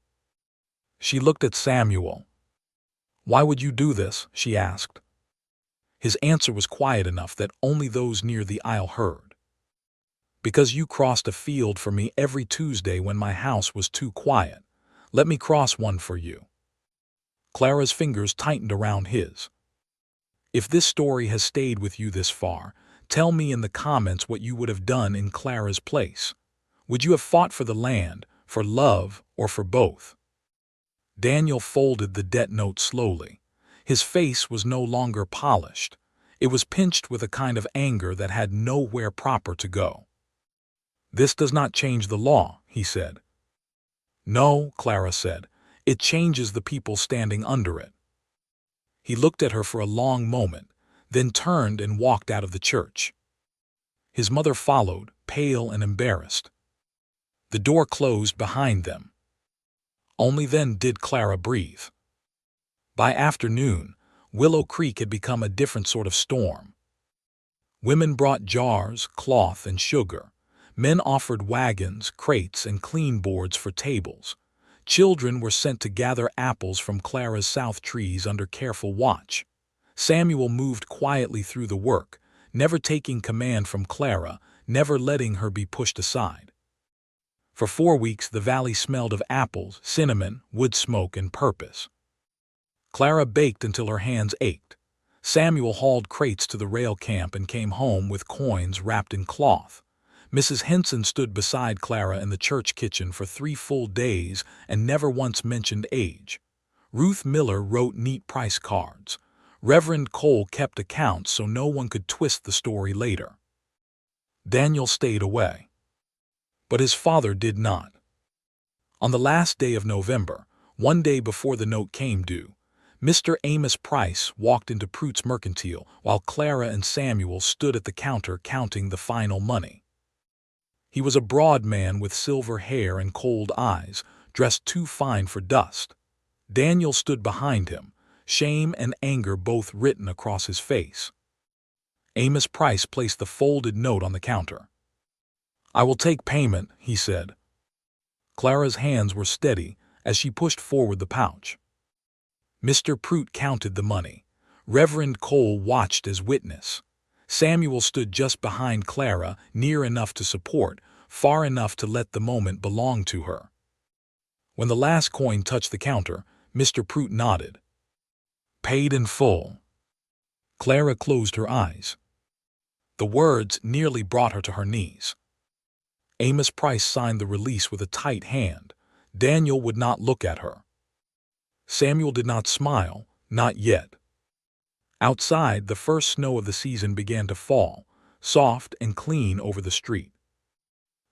She looked at Samuel. Why would you do this? She asked. His answer was quiet enough that only those near the aisle heard. Because you crossed a field for me every Tuesday when my house was too quiet. Let me cross one for you. Clara's fingers tightened around his. If this story has stayed with you this far, tell me in the comments what you would have done in Clara's place. Would you have fought for the land, for love, or for both? Daniel folded the debt note slowly. His face was no longer polished. It was pinched with a kind of anger that had nowhere proper to go. This does not change the law, he said. No, Clara said. It changes the people standing under it. He looked at her for a long moment, then turned and walked out of the church. His mother followed, pale and embarrassed. The door closed behind them. Only then did Clara breathe. By afternoon, Willow Creek had become a different sort of storm. Women brought jars, cloth, and sugar. Men offered wagons, crates, and clean boards for tables. Children were sent to gather apples from Clara's south trees under careful watch. Samuel moved quietly through the work, never taking command from Clara, never letting her be pushed aside. For 4 weeks the valley smelled of apples, cinnamon, wood smoke, and purpose. Clara baked until her hands ached. Samuel hauled crates to the rail camp and came home with coins wrapped in cloth. Mrs. Henson stood beside Clara in the church kitchen for 3 full days and never once mentioned age. Ruth Miller wrote neat price cards. Reverend Cole kept accounts so no one could twist the story later. Daniel stayed away. But his father did not. On the last day of November, one day before the note came due, Mr. Amos Price walked into Pruitt's Mercantile while Clara and Samuel stood at the counter counting the final money. He was a broad man with silver hair and cold eyes, dressed too fine for dust. Daniel stood behind him, shame and anger both written across his face. Amos Price placed the folded note on the counter. "I will take payment," he said. Clara's hands were steady as she pushed forward the pouch. Mr. Pruitt counted the money. Reverend Cole watched as witness. Samuel stood just behind Clara, near enough to support, far enough to let the moment belong to her. When the last coin touched the counter, Mr. Pruitt nodded. "Paid in full." Clara closed her eyes. The words nearly brought her to her knees. Amos Price signed the release with a tight hand. Daniel would not look at her. Samuel did not smile, not yet. Outside, the first snow of the season began to fall, soft and clean over the street.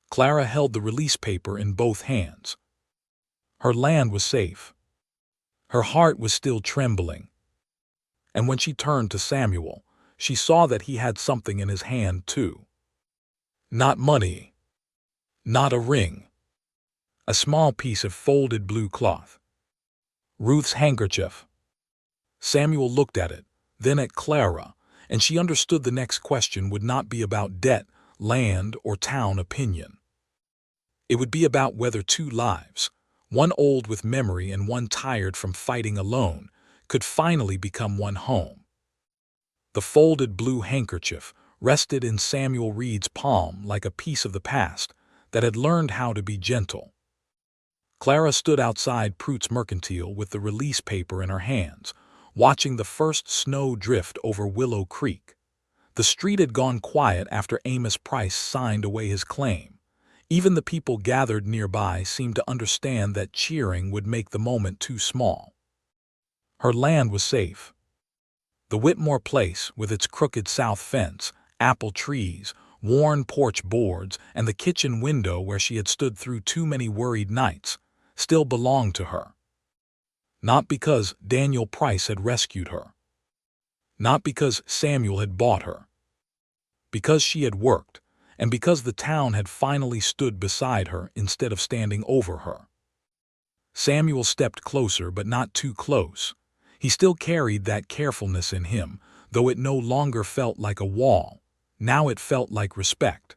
Clara held the release paper in both hands. Her land was safe. Her heart was still trembling. And when she turned to Samuel, she saw that he had something in his hand too. Not money. Not a ring. A small piece of folded blue cloth. Ruth's handkerchief. Samuel looked at it, then at Clara, and she understood the next question would not be about debt, land, or town opinion. It would be about whether 2 lives, one old with memory and one tired from fighting alone, could finally become one home. The folded blue handkerchief rested in Samuel Reed's palm like a piece of the past that had learned how to be gentle. Clara stood outside Pruitt's Mercantile with the release paper in her hands, watching the first snow drift over Willow Creek. The street had gone quiet after Amos Price signed away his claim. Even the people gathered nearby seemed to understand that cheering would make the moment too small. Her land was safe. The Whitmore place, with its crooked south fence, apple trees, worn porch boards, and the kitchen window where she had stood through too many worried nights, still belonged to her. Not because Daniel Price had rescued her. Not because Samuel had bought her. Because she had worked, and because the town had finally stood beside her instead of standing over her. Samuel stepped closer, but not too close. He still carried that carefulness in him, though it no longer felt like a wall. Now it felt like respect.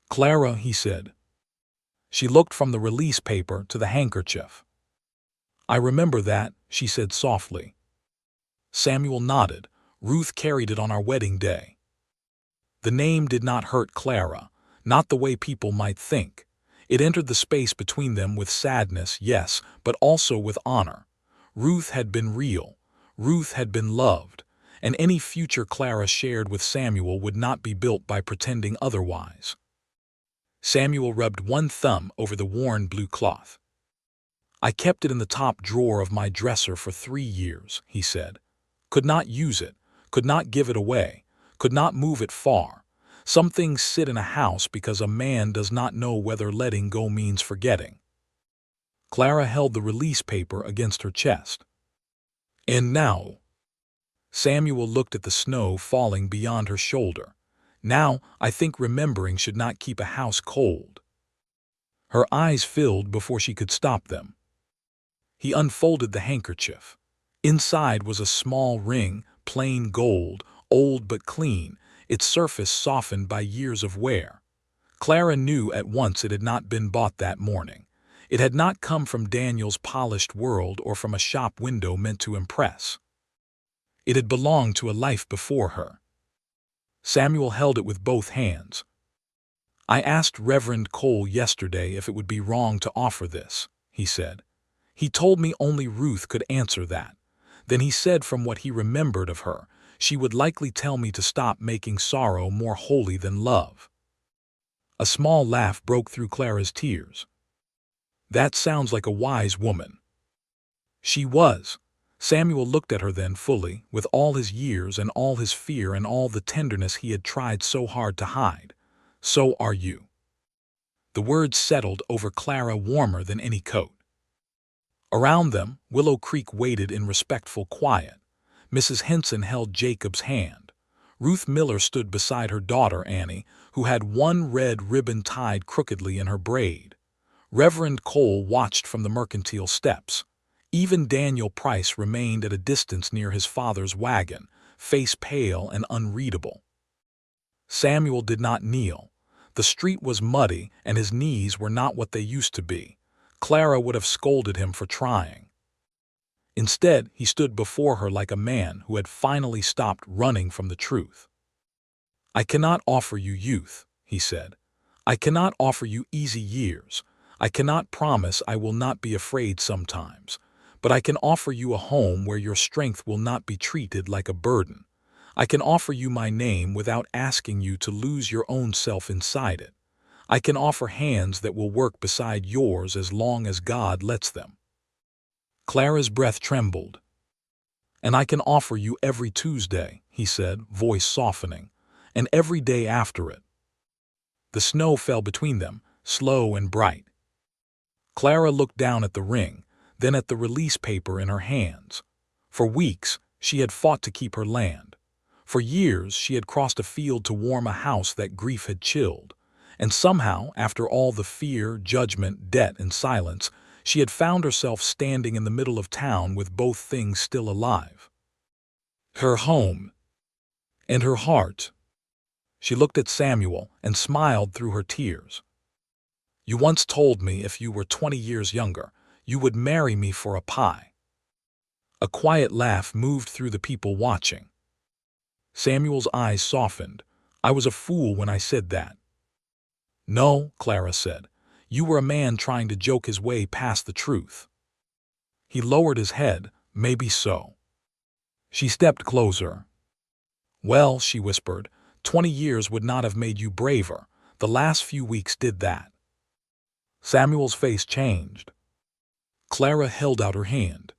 "Clara," he said. She looked from the release paper to the handkerchief. "I remember that," she said softly. Samuel nodded. "Ruth carried it on our wedding day." The name did not hurt Clara, not the way people might think. It entered the space between them with sadness, yes, but also with honor. Ruth had been real. Ruth had been loved. And any future Clara shared with Samuel would not be built by pretending otherwise. Samuel rubbed one thumb over the worn blue cloth. "I kept it in the top drawer of my dresser for 3 years," he said. "Could not use it, could not give it away, could not move it far. Some things sit in a house because a man does not know whether letting go means forgetting." Clara held the release paper against her chest. "And now?" Samuel looked at the snow falling beyond her shoulder. "Now, I think remembering should not keep a house cold." Her eyes filled before she could stop them. He unfolded the handkerchief. Inside was a small ring, plain gold, old but clean, its surface softened by years of wear. Clara knew at once it had not been bought that morning. It had not come from Daniel's polished world or from a shop window meant to impress. It had belonged to a life before her. Samuel held it with both hands. "I asked Reverend Cole yesterday if it would be wrong to offer this," he said. "He told me only Ruth could answer that. Then he said from what he remembered of her, she would likely tell me to stop making sorrow more holy than love." A small laugh broke through Clara's tears. "That sounds like a wise woman." She was. Samuel looked at her then fully, with all his years and all his fear and all the tenderness he had tried so hard to hide. "So are you." The words settled over Clara warmer than any coat. Around them, Willow Creek waited in respectful quiet. Mrs. Henson held Jacob's hand. Ruth Miller stood beside her daughter Annie, who had one red ribbon tied crookedly in her braid. Reverend Cole watched from the mercantile steps. Even Daniel Price remained at a distance near his father's wagon, face pale and unreadable. Samuel did not kneel. The street was muddy, and his knees were not what they used to be. Clara would have scolded him for trying. Instead, he stood before her like a man who had finally stopped running from the truth. "I cannot offer you youth," he said. "I cannot offer you easy years. I cannot promise I will not be afraid sometimes. But I can offer you a home where your strength will not be treated like a burden. I can offer you my name without asking you to lose your own self inside it. I can offer hands that will work beside yours as long as God lets them." Clara's breath trembled. "And I can offer you every Tuesday," he said, voice softening, "and every day after it." The snow fell between them, slow and bright. Clara looked down at the ring, then at the release paper in her hands. For weeks, she had fought to keep her land. For years, she had crossed a field to warm a house that grief had chilled. And somehow, after all the fear, judgment, debt, and silence, she had found herself standing in the middle of town with both things still alive. Her home and her heart. She looked at Samuel and smiled through her tears. "You once told me if you were 20 years younger, you would marry me for a pie." A quiet laugh moved through the people watching. Samuel's eyes softened. "I was a fool when I said that." "No," Clara said. "You were a man trying to joke his way past the truth." He lowered his head. "Maybe so." She stepped closer. "Well," she whispered, 20 years would not have made you braver. The last few weeks did that." Samuel's face changed. Clara held out her hand.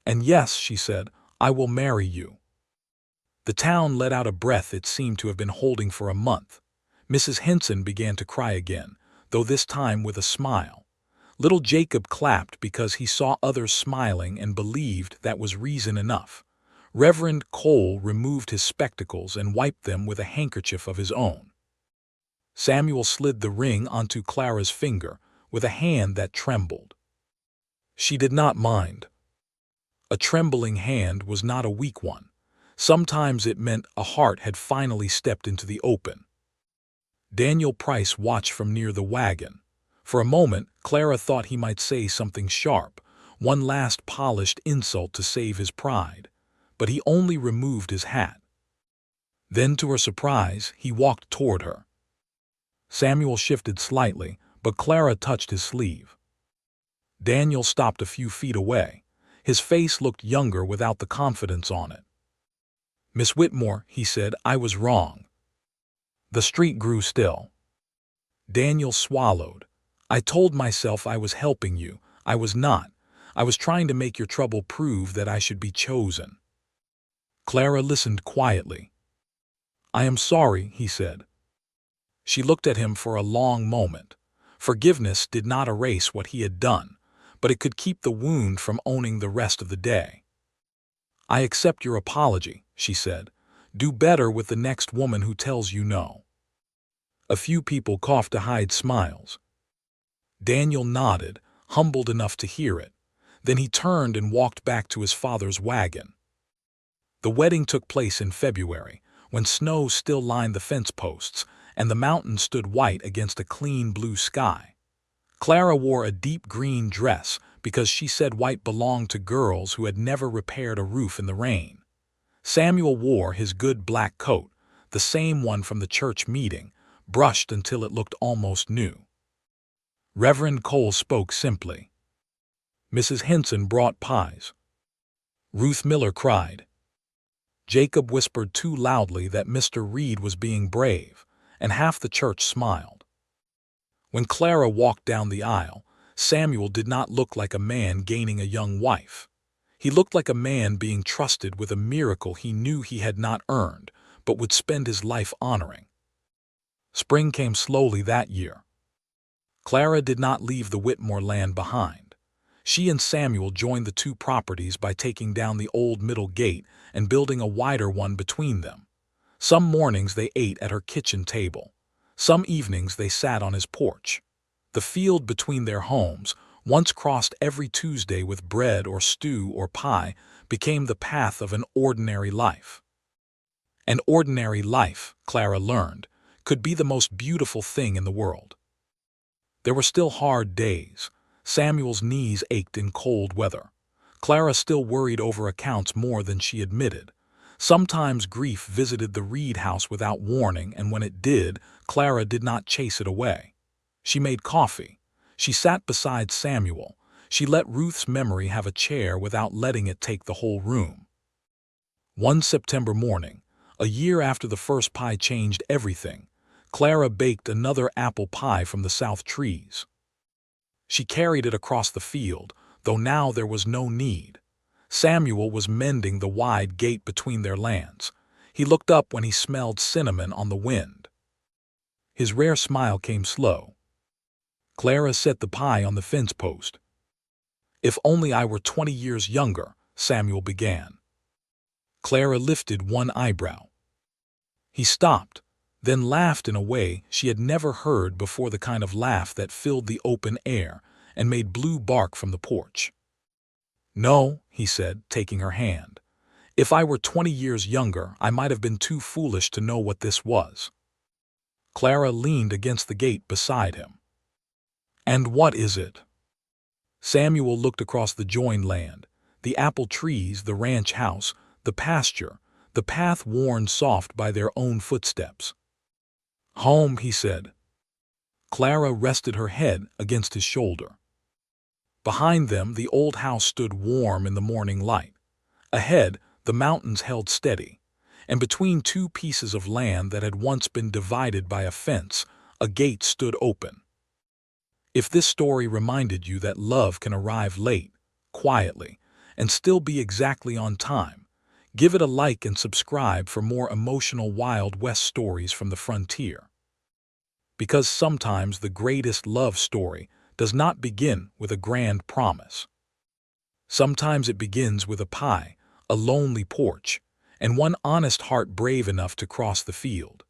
"And yes," she said, "I will marry you." The town let out a breath it seemed to have been holding for a month. Mrs. Henson began to cry again, though this time with a smile. Little Jacob clapped because he saw others smiling and believed that was reason enough. Reverend Cole removed his spectacles and wiped them with a handkerchief of his own. Samuel slid the ring onto Clara's finger with a hand that trembled. She did not mind. A trembling hand was not a weak one. Sometimes it meant a heart had finally stepped into the open. Daniel Price watched from near the wagon. For a moment, Clara thought he might say something sharp, one last polished insult to save his pride. But he only removed his hat. Then, to her surprise, he walked toward her. Samuel shifted slightly, but Clara touched his sleeve. Daniel stopped a few feet away. His face looked younger without the confidence on it. "Miss Whitmore," he said, "I was wrong." The street grew still. Daniel swallowed. "I told myself I was helping you. I was not. I was trying to make your trouble prove that I should be chosen." Clara listened quietly. "I am sorry," he said. She looked at him for a long moment. Forgiveness did not erase what he had done, but it could keep the wound from owning the rest of the day. "I accept your apology," she said. "Do better with the next woman who tells you no." A few people coughed to hide smiles. Daniel nodded, humbled enough to hear it. Then he turned and walked back to his father's wagon. The wedding took place in February, when snow still lined the fence posts, and the mountains stood white against a clean blue sky. Clara wore a deep green dress because she said white belonged to girls who had never repaired a roof in the rain. Samuel wore his good black coat, the same one from the church meeting, brushed until it looked almost new. Reverend Cole spoke simply. Mrs. Henson brought pies. Ruth Miller cried. Jacob whispered too loudly that Mr. Reed was being brave, and half the church smiled. When Clara walked down the aisle, Samuel did not look like a man gaining a young wife. He looked like a man being trusted with a miracle he knew he had not earned, but would spend his life honoring. Spring came slowly that year. Clara did not leave the Whitmore land behind. She and Samuel joined the two properties by taking down the old middle gate and building a wider one between them. Some mornings they ate at her kitchen table. Some evenings they sat on his porch. The field between their homes, once crossed every Tuesday with bread or stew or pie, became the path of an ordinary life. An ordinary life, Clara learned, could be the most beautiful thing in the world. There were still hard days. Samuel's knees ached in cold weather. Clara still worried over accounts more than she admitted. Sometimes grief visited the Reed house without warning, and when it did, Clara did not chase it away. She made coffee. She sat beside Samuel. She let Ruth's memory have a chair without letting it take the whole room. One September morning, a year after the first pie changed everything, Clara baked another apple pie from the south trees. She carried it across the field, though now there was no need. Samuel was mending the wide gate between their lands. He looked up when he smelled cinnamon on the wind. His rare smile came slow. Clara set the pie on the fence post. "If only I were 20 years younger," Samuel began. Clara lifted one eyebrow. He stopped, then laughed in a way she had never heard before, the kind of laugh that filled the open air and made blue bark from the porch. "No," he said, taking her hand. "If I were 20 years younger, I might have been too foolish to know what this was." Clara leaned against the gate beside him. "And what is it?" Samuel looked across the joined land, the apple trees, the ranch house, the pasture, the path worn soft by their own footsteps. "Home," he said. Clara rested her head against his shoulder. Behind them, the old house stood warm in the morning light. Ahead, the mountains held steady, and between two pieces of land that had once been divided by a fence, a gate stood open. If this story reminded you that love can arrive late, quietly, and still be exactly on time, give it a like and subscribe for more emotional Wild West stories from the frontier. Because sometimes the greatest love story does not begin with a grand promise. Sometimes it begins with a pie, a lonely porch, and one honest heart brave enough to cross the field.